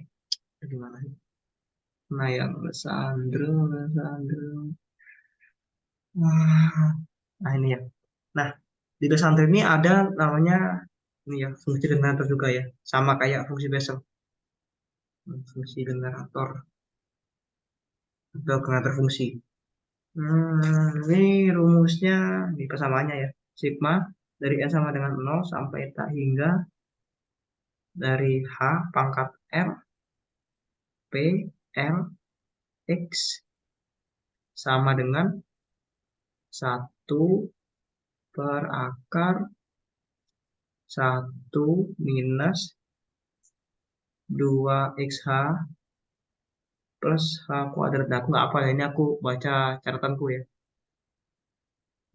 gimana sih? Nah, yang Sandro. Wah, nah ini ya. Nah, di Sandro ini ada namanya ini ya fungsi generator juga ya, sama kayak fungsi Bessel, fungsi generator atau generator fungsi. Ini rumusnya di persamaannya ya, sigma dari n sama dengan 0 sampai tak hingga dari h pangkat r p l x sama dengan 1 per akar 1 minus 2xh plus h kuadrat. Nah, aku nggak apa ya, ini aku baca catatanku ya.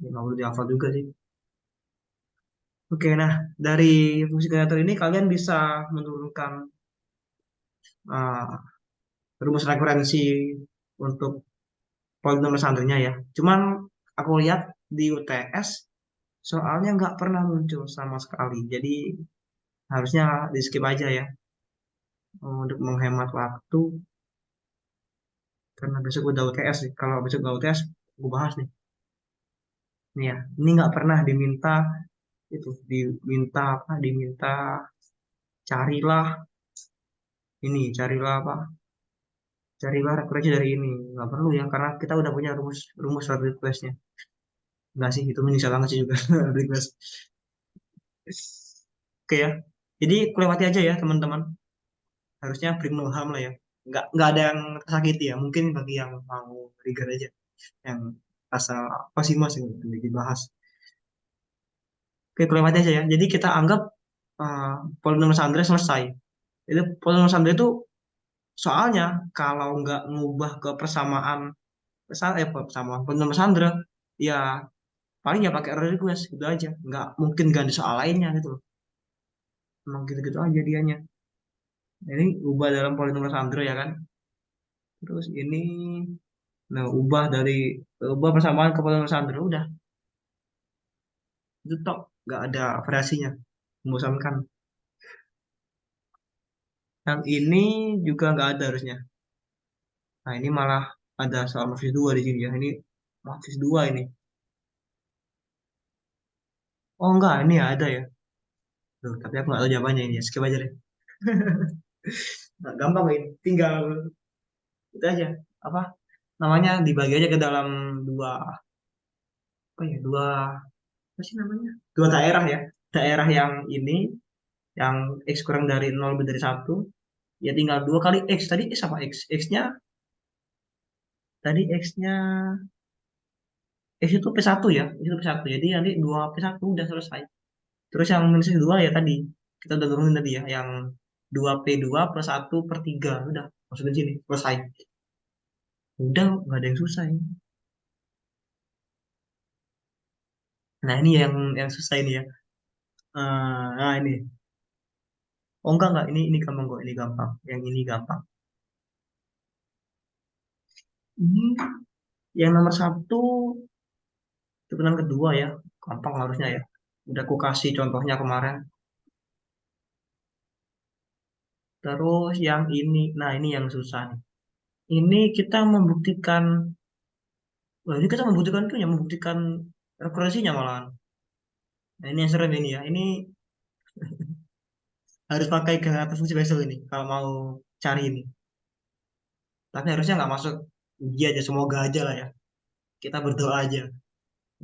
Ini nggak perlu dihafal juga sih. Oke, nah dari fungsi generator ini kalian bisa menurunkan uh, rumus referensi untuk polinomial Sandrnya ya. Cuman aku lihat di UTS soalnya nggak pernah muncul sama sekali. Jadi harusnya di skip aja ya untuk menghemat waktu karena besok udah UTS nih. Kalau besok udah UTS, gue bahas nih. Nih ya, ini nggak pernah diminta itu, diminta apa? Diminta carilah ini, carilah apa? Carilah referensi dari ini. Nggak perlu ya, karena kita udah punya rumus rumus requestnya. Nggak sih, itu menyesal banget sih juga request. Oke ya. Jadi kelewati aja ya teman-teman. Harusnya bring no harm lah ya. Nggak ada yang tersakiti ya. Mungkin bagi yang mau trigger aja. Yang rasa apa sih mas yang dibahas. Oke, kelewati aja ya. Jadi kita anggap polinomial Sandra selesai. Itu polinomial Sandra itu soalnya kalau nggak ngubah ke persamaan persamaan polinomial Sandra, ya paling ya pakai error request gitu aja. Nggak mungkin ganti soal lainnya gitu loh. Emang gitu-gitu aja dianya. Ini ubah dalam polinomial Sandra ya kan. Terus ini, nah ubah persamaan ke polinomial Sandra udah itu tok, nggak ada variasinya, membosankan. Yang ini juga nggak ada harusnya. Nah ini malah ada soal matris 2 di sini ya. Ini matris 2 ini. Oh enggak, ini ya ada ya. Loh, tapi aku nggak tahu jawabannya ini ya. Skip aja deh. Nah, gampang ini. Tinggal itu aja. Apa namanya dibagi aja ke dalam dua apa ya? Dua apa sih namanya? Dua daerah ya. Daerah yang ini Yang X kurang dari 0 lebih dari satu, ya tinggal 2 kali X. Tadi X apa X? X-nya X itu P1 ya, itu P1. Jadi nanti 2 P1 udah selesai. Terus yang minus 2 ya tadi. Kita udah turunin tadi ya, yang 2P2 plus 1/3. Udah, masukin sini, selesai. Udah, nggak ada yang susah ini. Nah, ini yang susah ini ya. Nah, ini. Oh, enggak. Ini gampang kok, ini gampang. Yang ini gampang. Ini yang nomor satu, turunan kedua ya. Gampang harusnya ya. Udah aku kasih contohnya kemarin. Terus yang ini, nah ini yang susah nih. Ini kita membuktikan, wah ini kita membuktikan itu ya, membuktikan rekursinya malahan. Nah ini yang serem ini ya. Ini harus pakai generator fungsi Bessel ini kalau mau cari ini. Tapi harusnya nggak masuk uji aja, semoga aja lah ya. Kita berdoa aja.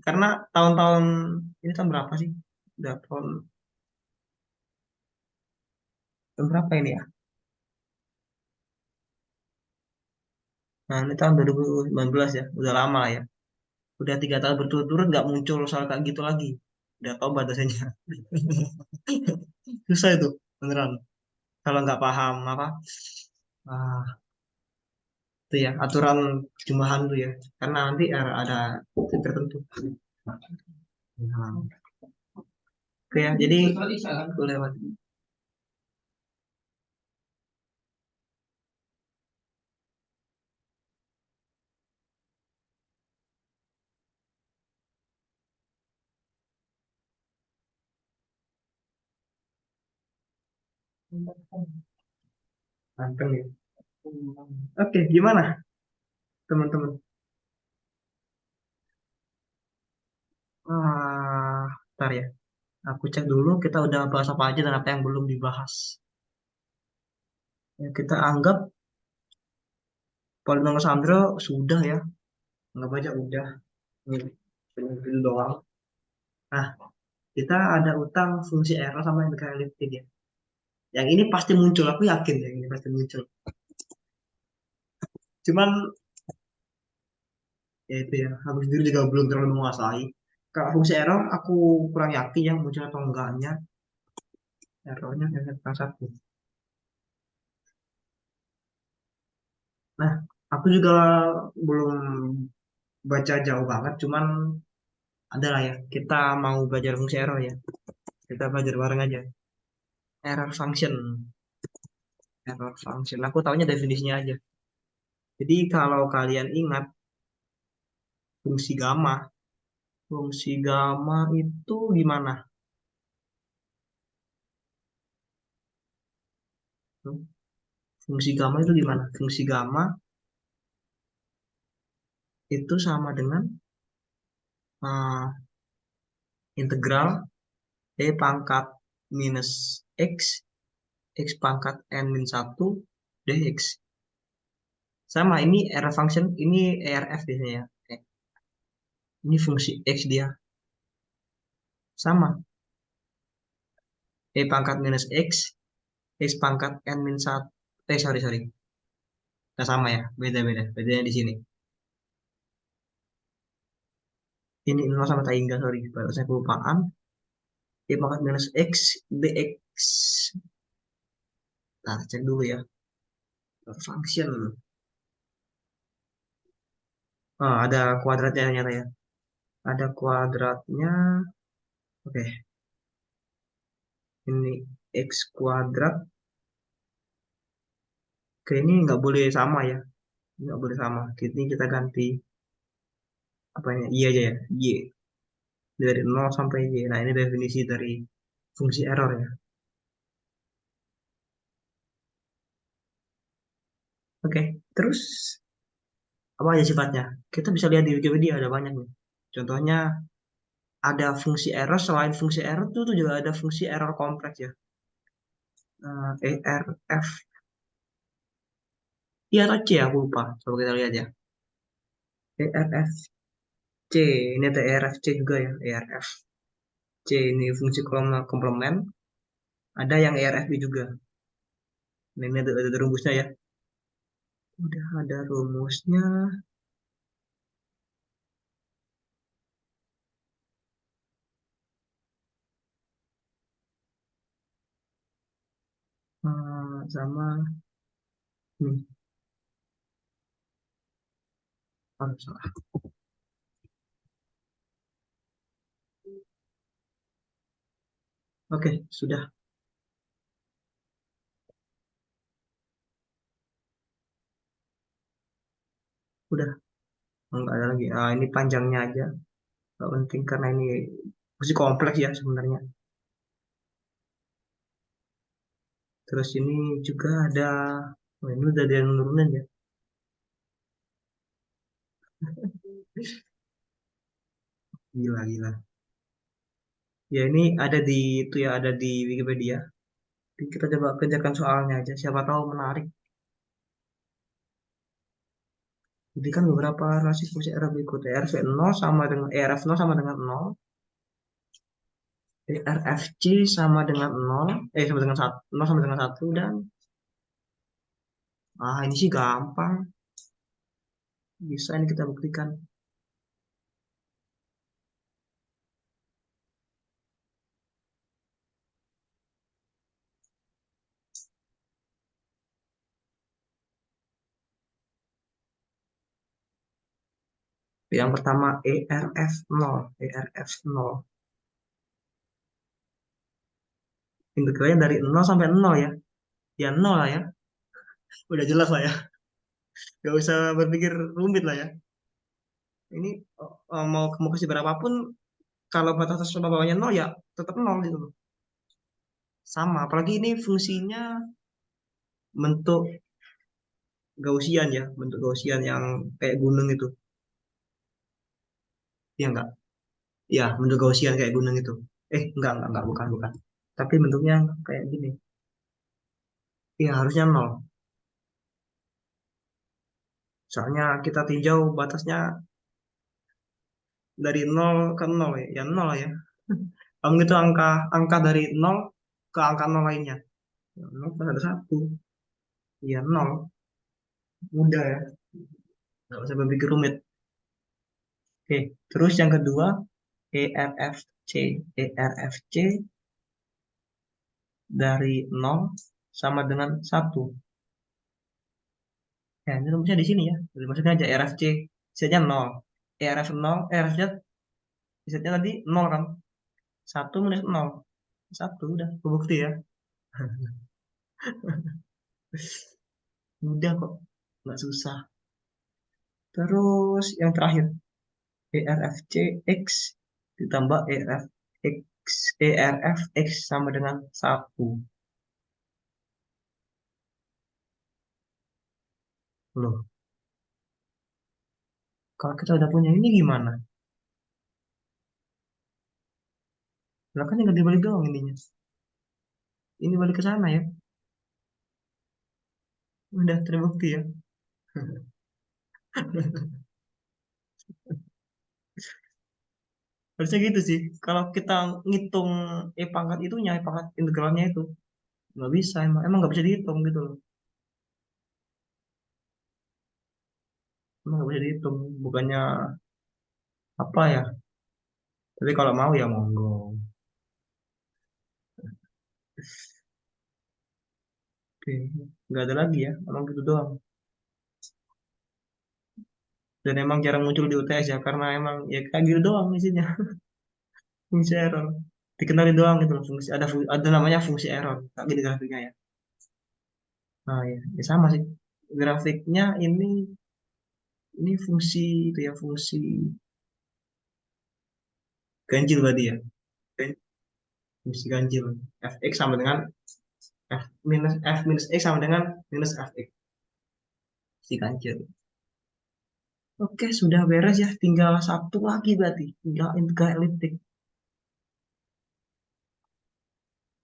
Karena tahun-tahun ini tahun berapa sih? Udah tahun berapa ini ya? Nah ini tahun 2019 ya, udah lama lah ya. Udah 3 tahun berturut-turut nggak muncul soal kayak gitu lagi. Udah tobat dosennya. Susah itu, beneran. Kalau nggak paham apa, ah, itu ya aturan jumlahan tuh ya. Karena nanti ada titik tertentu. Nah, oke ya, jadi aku lewat. Manteng ya. Oke, gimana teman-teman? Ntar ya. Aku cek dulu kita udah bahas apa aja dan apa yang belum dibahas. Ya, kita anggap Polinomial Sandro sudah ya. Anggap aja udah. Ini itu doang. Nah, kita ada utang fungsi R sama integral elliptik ya. Yang ini pasti muncul, aku yakin ya ini pasti muncul. Cuman ya itu ya, aku sendiri juga belum terlalu menguasai. Kalau fungsi error aku kurang yakin yang muncul atau enggaknya. Errornya hanya tentang satu. Nah, aku juga belum baca jauh banget, cuman ada lah ya. Kita mau belajar fungsi error ya. Kita belajar bareng aja. Error function. Error function. Aku taunya definisinya aja. Jadi kalau kalian ingat fungsi gamma. Fungsi gamma itu gimana? Fungsi gamma itu gimana? Fungsi gamma itu sama dengan eh, integral E pangkat minus X, X pangkat N min 1, dx. Sama, ini error function, ini ERF biasanya ya. Ini fungsi X dia. Sama, E pangkat minus X, X pangkat N min 1. Sorry. Nggak sama ya, beda-beda. Bedanya di sini. Ini nol sama tak hingga, sorry. Baru saya kelupaan. E pangkat minus X, dx. Nah, cek dulu ya. Function. Ada kuadratnya ternyata ya. Ada kuadratnya. Oke, ini X kuadrat. Oke, ini nggak boleh sama ya. Nggak boleh sama. Ini kita ganti apa ya? Y aja ya. Y. Dari 0 sampai Y. Nah, ini definisi dari fungsi error ya. Oke, terus apa aja sifatnya? Kita bisa lihat di Wikipedia ada banyak nih. Contohnya ada fungsi error, selain fungsi error tuh juga ada fungsi error kompleks ya. ERF. Iya atau C aku lupa. Coba kita lihat ya. ERF C. Ini ada ERF C juga ya. ERF C ini fungsi komplement. Ada yang ERFB juga. Nah, ini ada rumusnya ya. Udah ada rumusnya. Sama nih. Oh, salah. Oke, sudah. Udah. Enggak ada lagi. Ini panjangnya aja. Nggak penting karena ini masih kompleks ya sebenarnya. Terus ini juga ada. Oh, ini udah ada yang nurunin ya. Gila, gila. Ya ini ada di itu ya, ada di Wikipedia. Kita coba kerjakan soalnya aja. Siapa tahu menarik. Jadi kan beberapa relasi fungsi R berikut. ERV 0 sama dengan ERF 0 sama dengan 0. ERFC sama dengan 0. Sama dengan 1. 0 sama dengan 1. Dan ini sih gampang. Bisa ini kita buktikan. Yang pertama ERF 0. ERF 0. Integralnya dari 0 sampai 0 ya. Ya 0 lah ya. Udah jelas lah ya. Gak usah berpikir rumit lah ya. Ini mau kasih berapapun, kalau batas atas sama bawahnya 0 ya tetap 0 gitu loh. Sama, apalagi ini fungsinya bentuk Gaussian ya. Bentuk Gaussian yang kayak gunung itu. Iya enggak? Ya, bentuk Gaussian kayak gunung itu. Enggak, bukan, bukan. Tapi bentuknya kayak gini. Iya, harusnya 0. Soalnya kita tinjau batasnya dari 0 ke 0 ya. Ya 0 ya. Kamu itu angka angka dari 0 ke angka 0 lainnya. Ya, 0 plus ada 1. Ya 0. Mudah ya. Nggak usah berpikir rumit. Oke. Terus yang kedua, ERFC. ERFC dari 0 sama dengan 1. Ya, ini rumusnya di sini ya. Jadi maksudnya aja ERFC. Z-nya 0. ERF 0. ERFZ. Z-nya tadi 0 kan. 1 minus 0. 1 udah. Kebukti ya. Mudah kok. Nggak susah. Terus yang terakhir. ERFC X ditambah ERF X sama dengan 1. Loh, kalau kita udah punya ini gimana? Lah kan tinggal dibalik doang ininya. Ini balik ke sana ya. Udah terbukti ya. Harusnya gitu sih. Kalau kita ngitung pangkat itunya, pangkat integralnya itu. Nggak bisa, emang nggak bisa dihitung gitu loh. Emang nggak bisa dihitung. Bukannya apa ya. Tapi kalau mau ya monggo. Oke, nggak ada lagi ya. Emang gitu doang. Dan emang jarang muncul di UTS ya. Karena emang ya kayak gitu doang isinya. Fungsi error. Dikenalin doang gitu loh. Ada namanya fungsi error. Tak gini grafiknya ya. Nah ya, ya sama sih. Grafiknya ini fungsi itu ya. Fungsi ganjil berarti ya. Fungsi ganjil. Fx sama dengan F minus X sama dengan minus Fx. Fungsi ganjil. Oke, sudah beres ya. Tinggal satu lagi berarti. Tinggal integral eliptik.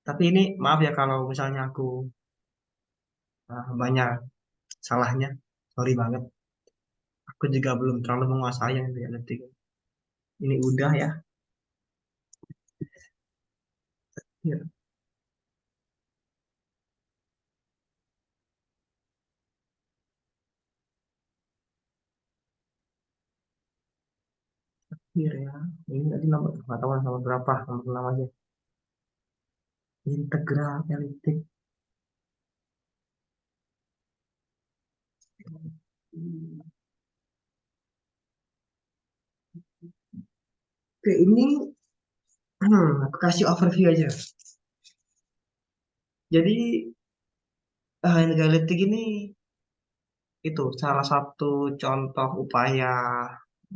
Tapi ini maaf ya kalau misalnya aku banyak salahnya. Sorry banget. Aku juga belum terlalu menguasai yang integral eliptik. Ini udah ya. Ya. Iya ya. Ini tadi nomor nggak tahu lah nomor berapa, nomor 6 aja. Integral eliptik. Oke, ini aku kasih overview aja. Jadi integral eliptik ini itu salah satu contoh upaya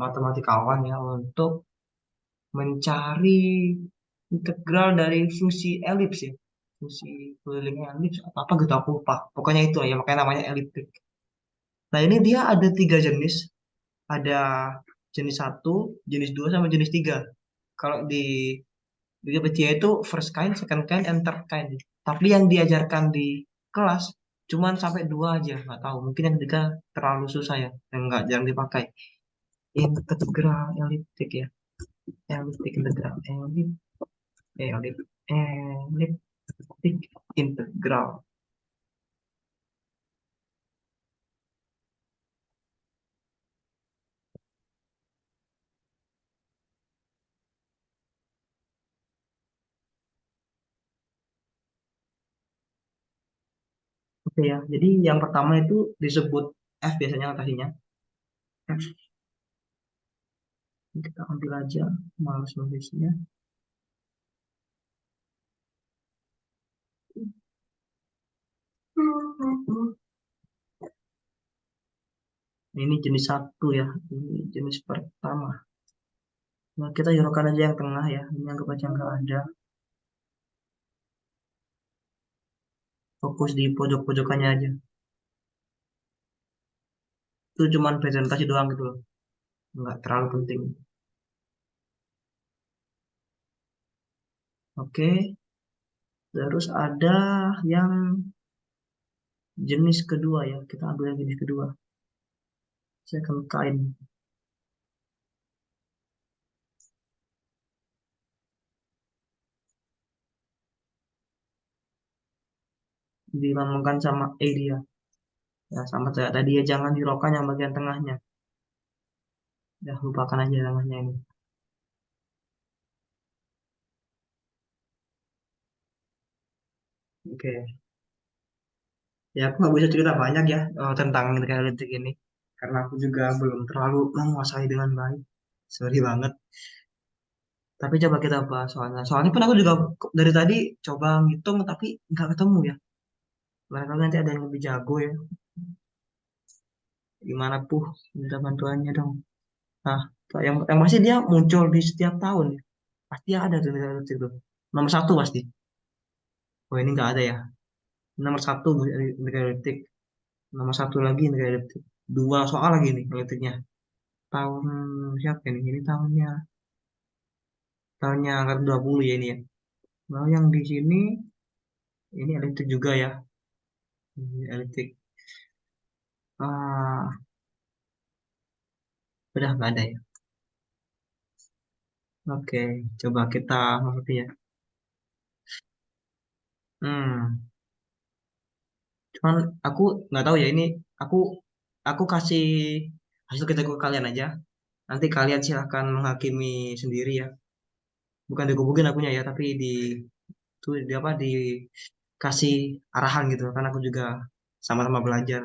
matematikawan ya untuk mencari integral dari fungsi elips ya. Fungsi keliling elips atau apa gitu aku lupa. Pokoknya itu ya makanya namanya eliptik. Nah ini dia ada tiga jenis. Ada jenis satu, jenis dua sama jenis tiga. Kalau di PTA itu first kind, second kind, and third kind. Tapi yang diajarkan di kelas cuman sampai dua aja, nggak tahu. Mungkin yang ketiga terlalu susah ya, yang nggak jarang dipakai. Integral eliptik ya, eliptik integral, eliptik integral. Oke ya, jadi yang pertama itu disebut F biasanya notasinya. F, kita ambil aja, males nulisnya. Ini jenis satu ya, ini jenis pertama. Nah, kita hiraukan aja yang tengah ya. Ini anggap aja nggak ada. Fokus di pojok-pojokannya aja. Itu cuman presentasi doang gitu loh. Nggak terlalu penting. Oke. Terus ada yang jenis kedua ya. Kita ambil yang jenis kedua. Second kind. Dilambangkan sama E dia. Ya, sama kayak tadi ya. Jangan hiraukan yang bagian tengahnya. Ya, lupakan aja namanya ini. Oke. Ya, aku nggak bisa cerita banyak ya tentang realistik ini. Karena aku juga belum terlalu menguasai dengan baik. Sorry banget. Tapi coba kita bahas soalnya. Soalnya pun aku juga dari tadi coba ngitung tapi nggak ketemu ya. Barangkali nanti ada yang lebih jago ya. Gimana puh, minta bantuannya dong. Nah, yang pasti dia muncul di setiap tahun ya. Pasti ada tuh negara itu. Nomor satu pasti. Oh ini nggak ada ya. Nomor satu negara detik. Nomor satu lagi negara detik. Dua soal lagi nih detiknya. Tahun siapa ini? Ini tahunnya angkat 20 ya ini ya. Lalu yang di sini ini elektrik juga ya. Ini elektrik. Ah, udah nggak ada ya. Oke, coba kita mengerti ya. Hmm, cuman aku nggak tahu ya ini aku aku kasih hasil kita ke kalian aja. Nanti kalian silahkan menghakimi sendiri ya. Bukan dikebukin akunya ya, tapi tuh di apa dikasih arahan gitu. Kan aku juga sama-sama belajar.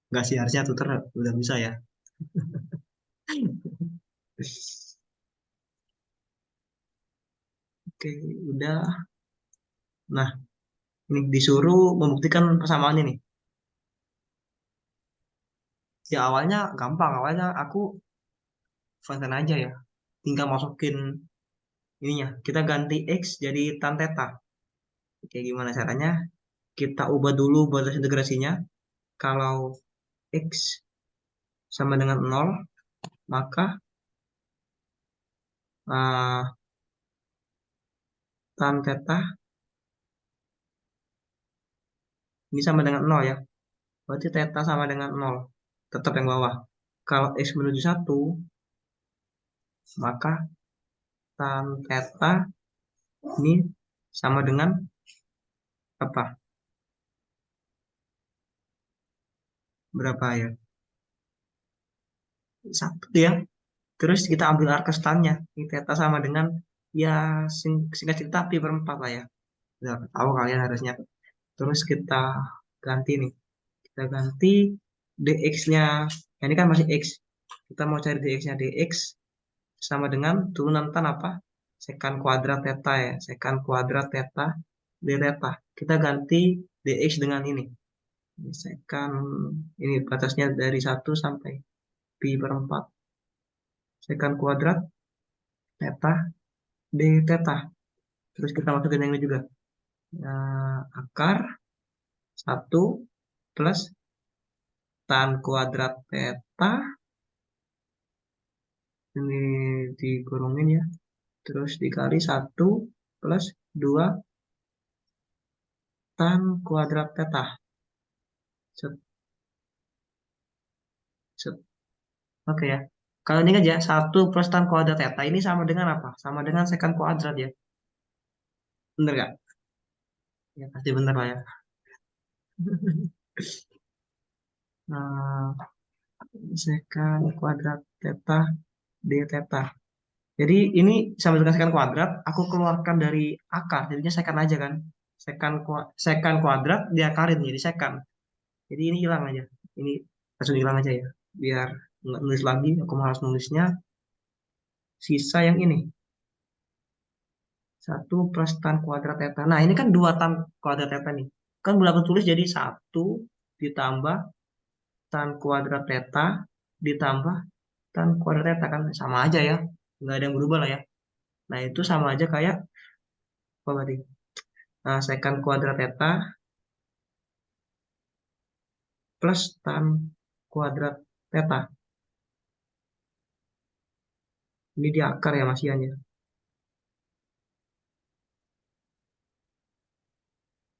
Nggak sih harusnya tutor udah bisa ya. Oke, udah. Nah, ini disuruh membuktikan persamaan ini. Ya awalnya gampang, awalnya aku frontend aja ya. Tinggal masukin ininya. Kita ganti X jadi tan theta. Oke, gimana caranya? Kita ubah dulu batas integrasinya. Kalau X sama dengan nol, maka uh, tan theta ini sama dengan nol ya. Berarti theta sama dengan nol. Tetap yang bawah. Kalau X menuju satu, maka tan theta ini sama dengan apa? Berapa ya? Satu ya. Terus kita ambil arc stannya. Ini theta sama dengan ya singkat cerita pi per 4 lah ya. Udah tahu kalian harusnya. Terus kita ganti nih. Kita ganti dx-nya. Ini kan masih x. Kita mau cari dx-nya. Dx sama dengan turunan tan apa? Sekan kuadrat theta ya. Sekan kuadrat theta d theta. Kita ganti dx dengan ini. Sekan ini batasnya dari 1 sampai pi per 4. Sekan kuadrat theta d theta. Terus kita masukin yang ini juga. Akar 1 plus tan kuadrat theta. Ini dikurungin ya. Terus dikali 1 plus 2 tan kuadrat theta. Set, set. Oke ya. Kalau ini aja 1 plus tan kuadrat theta ini sama dengan apa? Sama dengan sekan kuadrat ya. Bener gak? Ya pasti bener lah ya. Nah, sekan kuadrat theta d theta. Jadi ini sama dengan sekan kuadrat, aku keluarkan dari akar, jadinya sekan aja kan. Sekan kuadrat diakarin jadi sekan. Jadi ini hilang aja. Ini langsung hilang aja ya. Biar nggak nulis lagi, aku malas nulisnya. Sisa yang ini. 1 plus tan kuadrat theta. Nah, ini kan 2 tan kuadrat theta nih. Kan boleh aku tulis jadi 1 ditambah tan kuadrat theta ditambah tan kuadrat theta kan sama aja ya. Nggak ada yang berubah lah ya. Nah, itu sama aja kayak apa tadi? Nah, sekan kuadrat theta plus tan kuadrat theta. Ini di akar ya masihannya.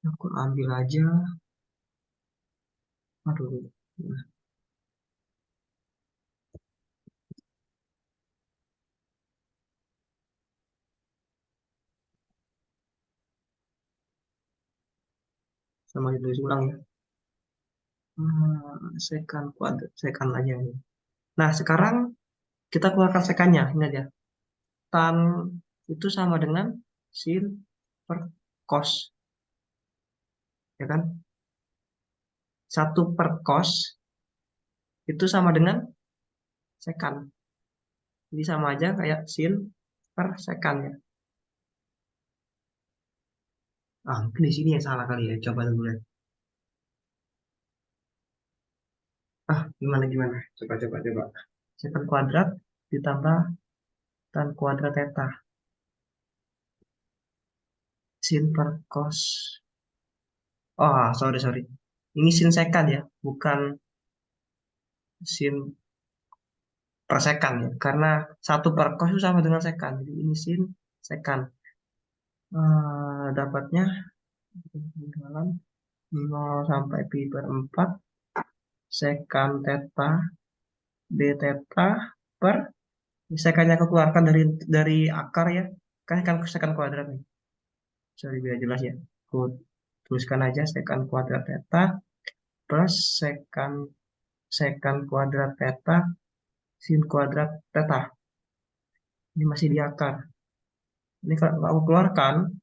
Aku ambil aja. Aduh. Nah, sama ditulis ulang ya. Sekan kuadrat, sekan aja ini. Nah, sekarang kita keluarkan sekannya. Ini aja. Tan itu sama dengan sin per cos. Ya kan? 1 per cos itu sama dengan sekan. Jadi sama aja kayak sin per sekan ya. Mungkin di sini yang salah kali ya. Coba dulu lihat. Gimana gimana? Coba. Sekan kuadrat ditambah tan kuadrat theta. Sin per cos. Sorry. Ini sin sekan ya, bukan sin per sekan ya. Karena 1 per cos itu sama dengan sekan. Jadi ini sin sekan. Dapatnya dalam 0 sampai pi per 4 sekan theta d theta per sekannya aku keluarkan dari akar ya. Kan sekan kuadrat nih. Sorry biar jelas ya. Aku tuliskan aja sekan kuadrat theta plus sekan sekan kuadrat theta sin kuadrat theta. Ini masih di akar. Ini kalau aku keluarkan,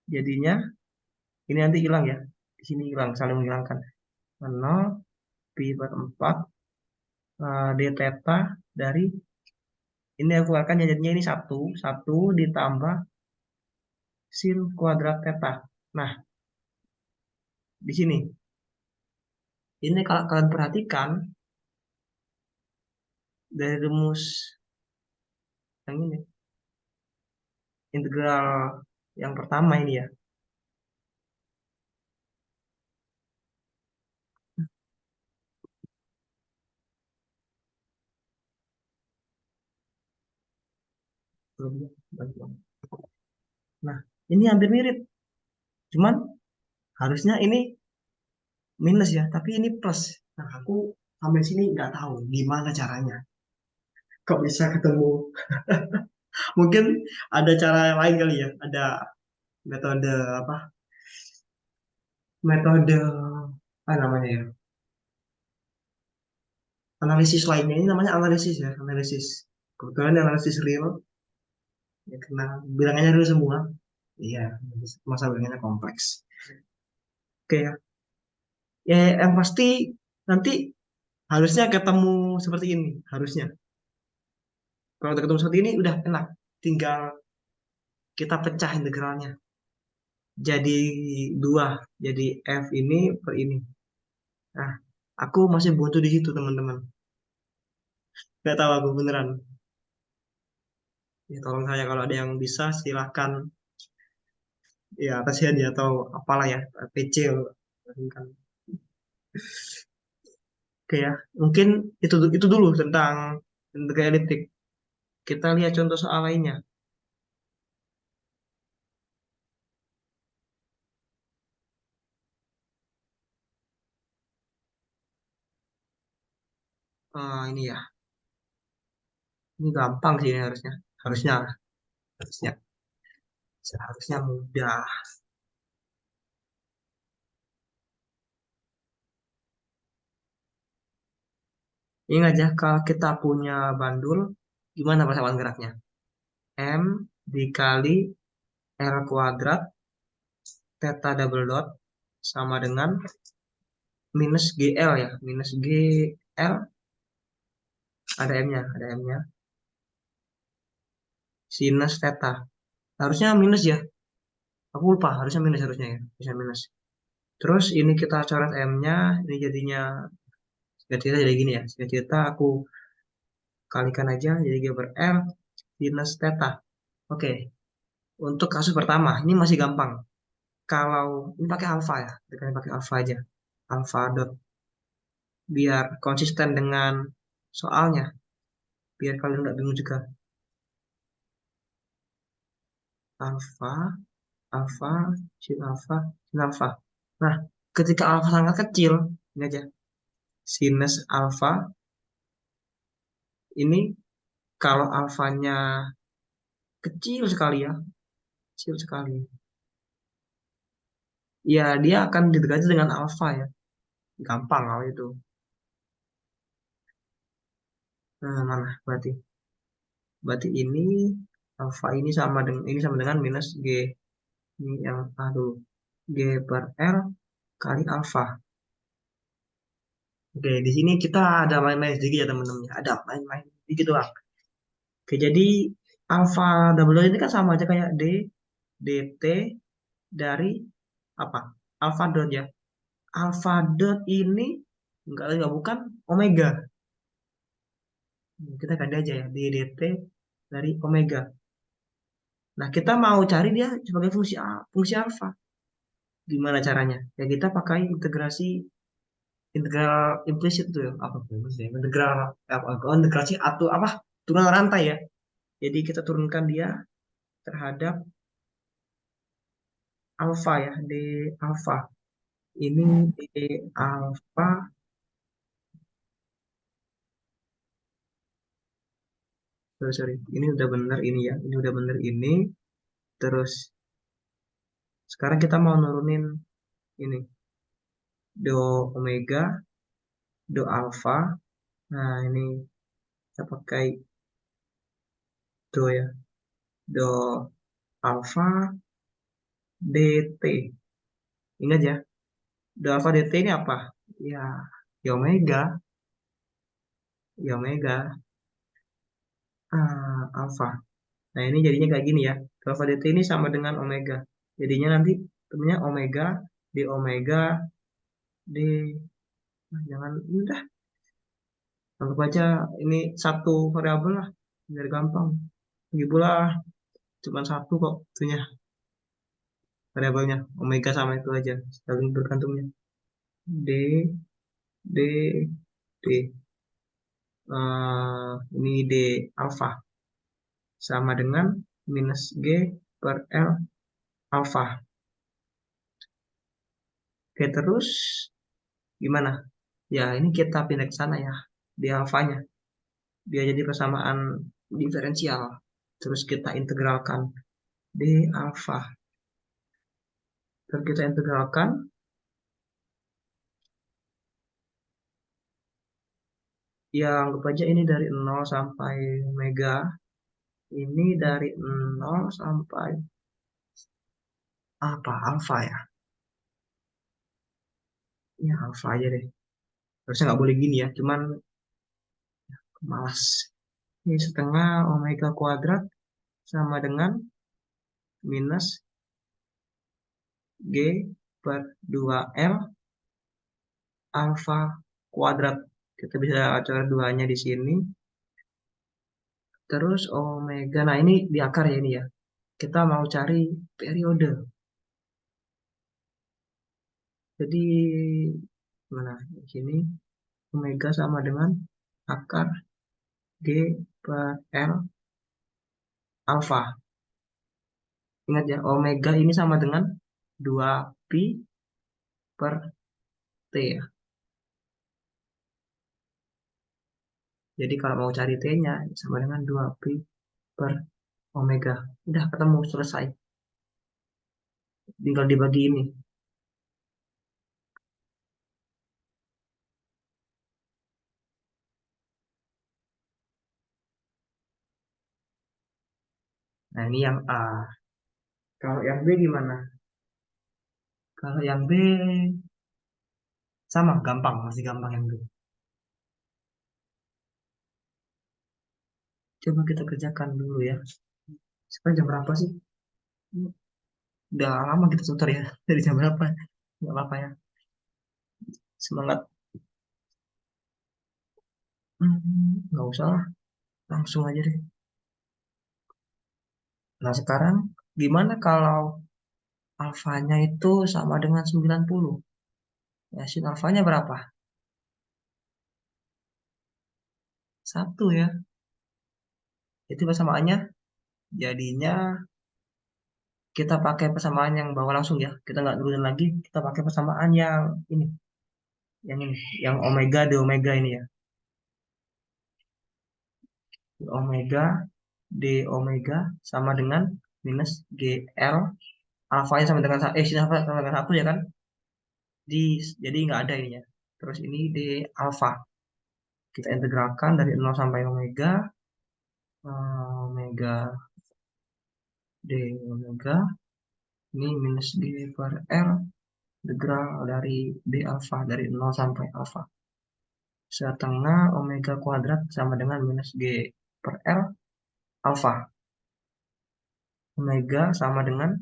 jadinya ini nanti hilang ya. Di sini hilang, saling menghilangkan. 0, pi per 4, d theta dari ini aku keluarkan ya, jadinya ini 1 ditambah sin kuadrat theta. Nah, di sini. Ini kalau kalian perhatikan, dari rumus yang ini, integral yang pertama ini ya. Nah, ini hampir mirip. Cuman harusnya ini minus ya, tapi ini plus. Nah, aku sampai sini nggak tahu gimana caranya. Kok bisa ketemu? Mungkin ada cara lain kali ya. Ada metode apa? Metode apa namanya ya? Analisis lainnya ini namanya analisis ya, analisis. Kebetulan yang analisis real, ya kena bilangannya real semua. Iya, masa bilangannya kompleks. Oke ya. Ya, yang pasti nanti harusnya ketemu seperti ini, harusnya. Kalau udah ketemu seperti ini udah enak. Tinggal kita pecah integralnya. Jadi dua, jadi F ini per ini. Nah, aku masih buntu di situ teman-teman. Gak tahu aku beneran. Ya, tolong saya kalau ada yang bisa silahkan ya atas ya dia atau apalah ya PC kan. Oke ya, mungkin itu dulu tentang integral eliptik. Kita lihat contoh soal lainnya. Ini ya, ini gampang sih ini harusnya. Harusnya, harusnya, seharusnya mudah. Ingat ya, kalau kita punya bandul, gimana persamaan geraknya? M dikali L kuadrat theta double dot sama dengan minus GL ya, minus GL ada M-nya, sinus theta. Harusnya minus ya, aku lupa, harusnya minus harusnya ya, bisa minus. Terus ini kita coret M-nya, ini jadinya singkat cerita jadi gini ya, singkat cerita aku kalikan aja jadi G per L sinus theta. Oke, untuk kasus pertama ini masih gampang. Kalau ini pakai alfa ya, kita pakai alfa aja, alfa dot biar konsisten dengan soalnya, biar kalian nggak bingung juga. Alfa, alfa, sin alfa, sin alfa. Nah, ketika alfa sangat kecil, ini aja, sinus alfa ini kalau alfanya kecil sekali ya, kecil sekali, ya dia akan didekati dengan alfa ya, gampang kalau itu. Nah, mana berarti? Berarti ini alfa ini sama dengan minus G. Ini yang A dulu. G per L kali alfa. Oke, di sini kita ada main-main sedikit ya teman-teman. Ada main-main sedikit doang. Oke, jadi alfa double dot ini kan sama aja kayak D, dt dari apa? Alfa dot ya. Alfa dot ini enggak lain enggak bukan omega. Kita ganti aja ya, d dt dari omega. Nah, kita mau cari dia sebagai fungsi alfa. Gimana caranya? Ya kita pakai integral implisit tuh ya. Apa tuh maksudnya? Integrasi atau apa? Turunan rantai ya. Jadi kita turunkan dia terhadap alfa ya, d alfa. Ini d alfa, sorry. Ini udah bener ini ya. Ini udah bener ini. Terus sekarang kita mau nurunin ini do omega, do alfa. Nah, ini kita pakai do ya. Do alfa dt. Ingat ya, do alfa dt ini apa? Ya, ya omega, alfa. Nah, ini jadinya kayak gini ya. Do alfa dt ini sama dengan omega. Jadinya nanti temennya omega d omega d. Nah, jangan ini dah. Anggap aja ini satu variabel lah, biar gampang. Lagi pula cuma satu kok itunya variabelnya omega sama itu aja saling bergantungnya d d d. Ini d alfa sama dengan minus g per l alfa. Oke, terus gimana ya, ini kita pindah ke sana ya, di alfanya dia jadi persamaan diferensial, terus kita integralkan d alfa, terus kita integralkan Ya, anggap aja ini dari 0 sampai omega. Ini dari 0 sampai apa? Alfa ya? Ya, alfa aja deh. Harusnya nggak boleh gini ya, cuman malas. Ini setengah omega kuadrat sama dengan minus G per 2L alfa kuadrat. Kita bisa coret duanya di sini. Terus omega. Nah, ini di akar ya ini ya. Kita mau cari periode. Jadi mana? Di sini omega sama dengan akar G per L alfa. Ingat ya, omega ini sama dengan 2 pi per T ya. Jadi kalau mau cari T-nya sama dengan 2 pi per omega. Udah ketemu, selesai. Tinggal dibagi ini. Nah, ini yang A. Kalau yang B gimana? Kalau yang B sama, gampang. Masih gampang yang B. Coba kita kerjakan dulu ya. Sekarang jam berapa sih? Udah lama kita tutor ya. Dari jam berapa? Nggak apa-apa ya. Semangat. Nggak usah lah. Langsung aja deh. Nah, sekarang gimana kalau alfanya itu sama dengan 90? Ya, sin alfanya berapa? 1 ya. Itu persamaannya. Jadinya kita pakai persamaan yang bawah langsung ya. Kita nggak turunin lagi. Kita pakai persamaan yang ini. Yang ini. Yang omega d omega ini ya. Omega d omega sama dengan minus GL. Alfanya sama dengan sin alfa sama dengan 1 ya kan? Jadi nggak ada ininya. Terus ini d alfa. Kita integralkan dari 0 sampai omega. Omega d omega. Ini minus G per R. Integral dari d alfa dari 0 sampai alfa. Setengah omega kuadrat sama dengan minus G per L alfa. Omega sama dengan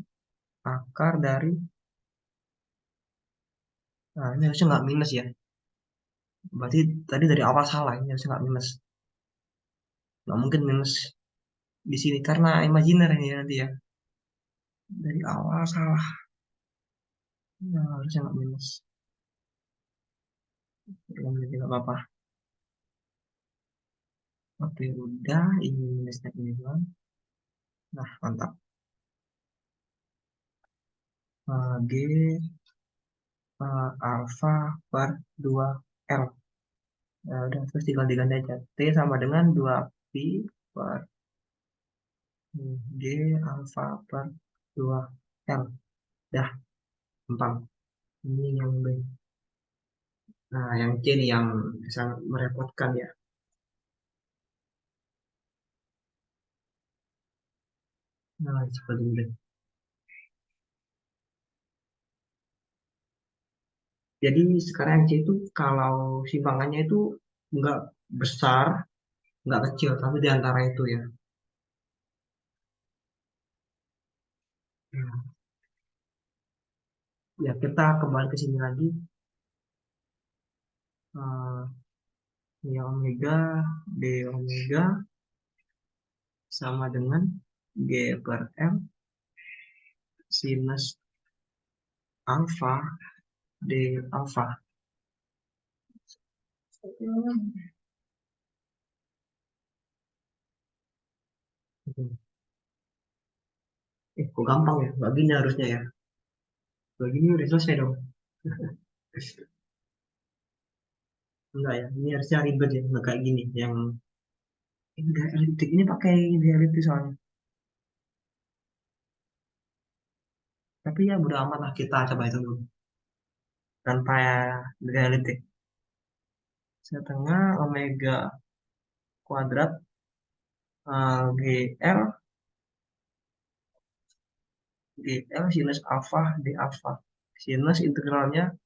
akar dari, nah ini harusnya nggak minus ya. Berarti tadi dari awal salah, ini harusnya nggak minus. Nggak mungkin minus di sini karena imajiner ini nanti ya. Dari awal salah, nah, harusnya nggak minus. Belum jadi nggak apa-apa. Oke, udah, ini minusnya ini doang. Nah, mantap. G alfa per 2L. Nah, udah, terus tinggal diganti aja. T sama dengan 2 pi per G alfa per 2L. Dah, gampang. Ini yang B. Nah, yang C nih yang sangat merepotkan ya. Nah, seperti ini. Jadi sekarang yang C itu kalau simpangannya itu nggak besar, nggak kecil, tapi di antara itu ya. Nah, ya kita kembali ke sini lagi. Eh, ya omega, d omega sama dengan G per M sinus alfa d alfa. Kok gampang ya? Nggak gini harusnya ya. Nggak gini udah selesai dong. Enggak ya, ini harusnya ribet ya, nggak kayak gini. Yang ini udah eliptik, ini pakai dia eliptik soalnya. Tapi ya bodo amat lah kita coba itu dulu. Tanpa dia eliptik. setengah omega kuadrat GL sinus alfa d alfa. Sinus integralnya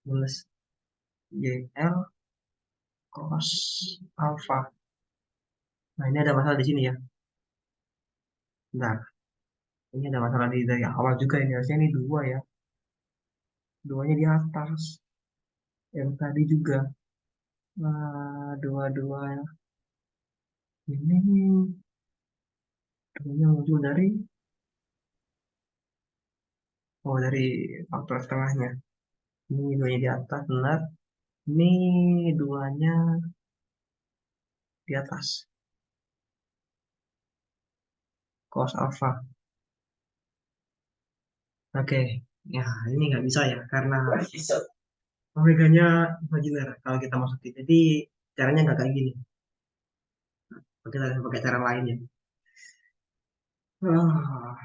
minus GL cos alfa. Nah, ini ada masalah di sini ya. Bentar, ini ada masalah dari awal juga ini. Harusnya ini 2 ya. Duanya di atas. Yang tadi juga. Nah, dua ini duanya muncul dari faktor setengahnya. Ini duanya di atas, benar. Ini duanya di atas. Cos alfa. Oke, ya ini nggak bisa ya karena omeganya imajiner kalau kita masukin. Jadi caranya nggak kayak gini. Kita harus pakai cara lain ya. Ah,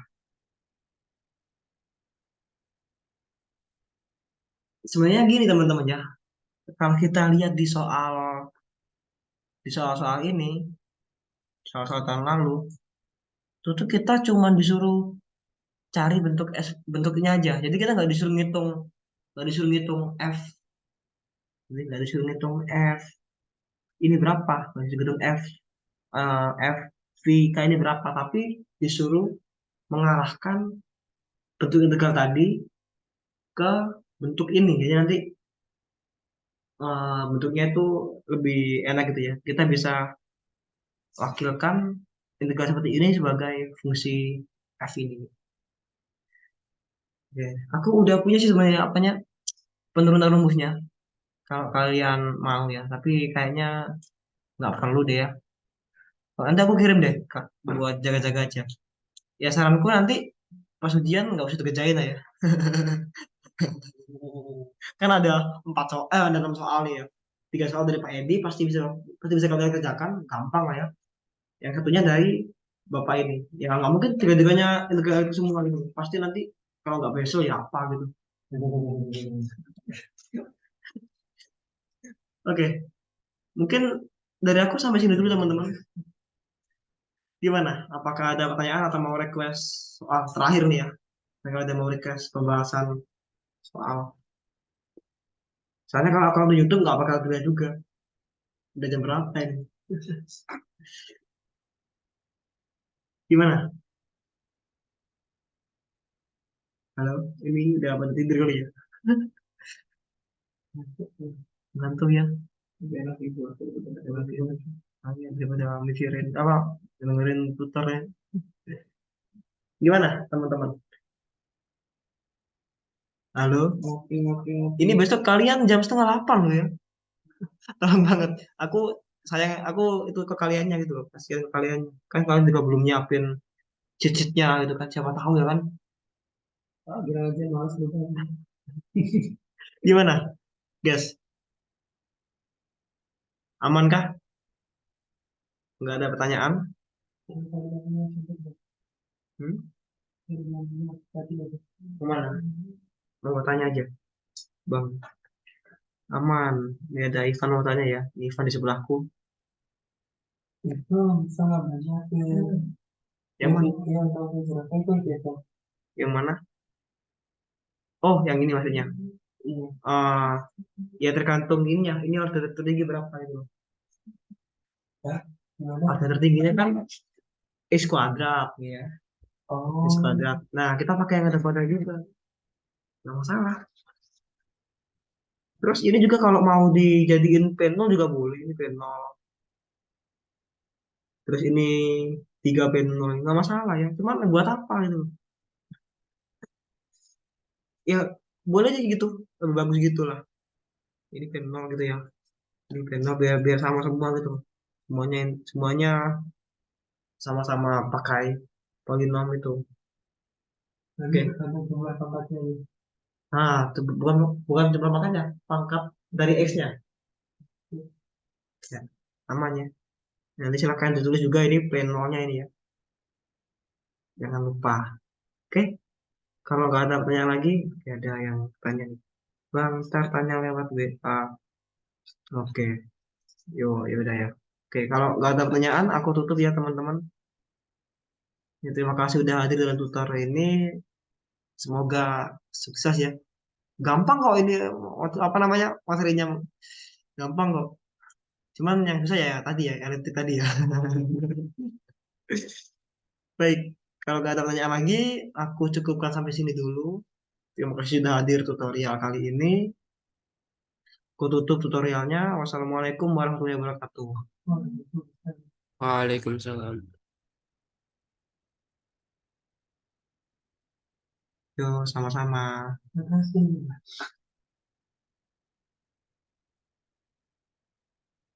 sebenarnya gini teman-teman ya. Kalau kita lihat di soal-soal ini, soal-soal tahun lalu, itu tuh kita cuma disuruh cari bentuknya aja. Jadi kita nggak disuruh ngitung f, jadi nggak disuruh ngitung f ini berapa, nggak disuruh ngitung f v k ini berapa, tapi disuruh mengarahkan bentuk integral tadi ke bentuk ini. Jadi nanti bentuknya itu lebih enak gitu ya. Kita bisa wakilkan integral seperti ini sebagai fungsi f ini. Oke. Aku udah punya sih sebenarnya apanya penurunan rumusnya. Kalau kalian mau ya, tapi kayaknya nggak perlu deh ya. Nanti aku kirim deh Kak, buat jaga-jaga aja. Ya saranku nanti pas ujian nggak usah dikerjain lah ya. Kan ada 4 soal, ada 6 soal nih ya. 3 soal dari Pak Edi pasti bisa kalian kerjakan, gampang lah ya. Yang satunya dari Bapak ini. Ya nggak mungkin tiga-tiganya integral itu semua gitu. Pasti nanti kalau nggak besok ya apa gitu. Oke, mungkin dari aku sampai sini dulu teman-teman. Gimana? Apakah ada pertanyaan atau mau request soal terakhir nih ya? Kalau ada mau request pembahasan soal. Soalnya kalau aku nonton YouTube nggak bakal dilihat juga. Udah jam berapa ini? Gimana? Halo, ini udah pada tidur kali ya? Ngantuk ya? Udah enak ibu aku udah tidur. Daripada mikirin apa? Dengerin tutor ya. Gimana teman-teman? Halo? Ngopi, ngopi, ngopi. Ini besok kalian jam setengah 8 loh ya. Tolong banget. Aku itu ke kaliannya gitu loh. Kasihan ke kalian. Kan kalian juga belum nyiapin cheat-sheetnya gitu kan. Siapa tahu ya kan. Ah, bilang aja malas gitu. Gimana, guys? Amankah? Nggak ada pertanyaan? Hmm? Kemana? Mau tanya aja, Bang. Aman. Ini ada Ivan mau tanya ya. Ivan di sebelahku. Itu sangat banyak yang mana? Yang mana? Oh, yang ini maksudnya. Ah, ya tergantung ininya. Ini harus tertinggi berapa itu? Harga tertingginya kan X kuadrat ya. X kuadrat. Nah, kita pakai yang ada kuadrat juga. Nggak masalah. Terus ini juga kalau mau dijadiin P0 juga boleh. Ini P0. Terus ini 3 P0. Nggak masalah ya. Cuman buat apa itu? Ya, boleh aja gitu. Lebih bagus gitu lah. Ini P0 gitu ya. Ini P0 biar sama semua gitu. Semuanya semuanya sama-sama pakai polinom itu. Oke. Nah, itu bukan bukan jumlah makanya, pangkat dari X-nya. Ya, aman ya. Nanti silakan ditulis juga ini P0-nya ini ya. Jangan lupa. Oke, kalau nggak ada pertanyaan lagi, ya ada yang tanya nih. Bang, ntar tanya lewat WA. Oke, yo, ya udah ya. Oke, kalau nggak ada pertanyaan, aku tutup ya teman-teman. Ya, terima kasih udah hadir dalam tutorial ini. Semoga sukses ya. Gampang kok ini, apa namanya, materinya gampang kok. Cuman yang susah ya tadi ya, elektrik tadi ya. Baik, kalau nggak ada pertanyaan lagi, aku cukupkan sampai sini dulu. Terima kasih sudah hadir tutorial kali ini. Aku tutup tutorialnya. Wassalamualaikum warahmatullahi wabarakatuh. Waalaikumsalam. Yo, sama-sama.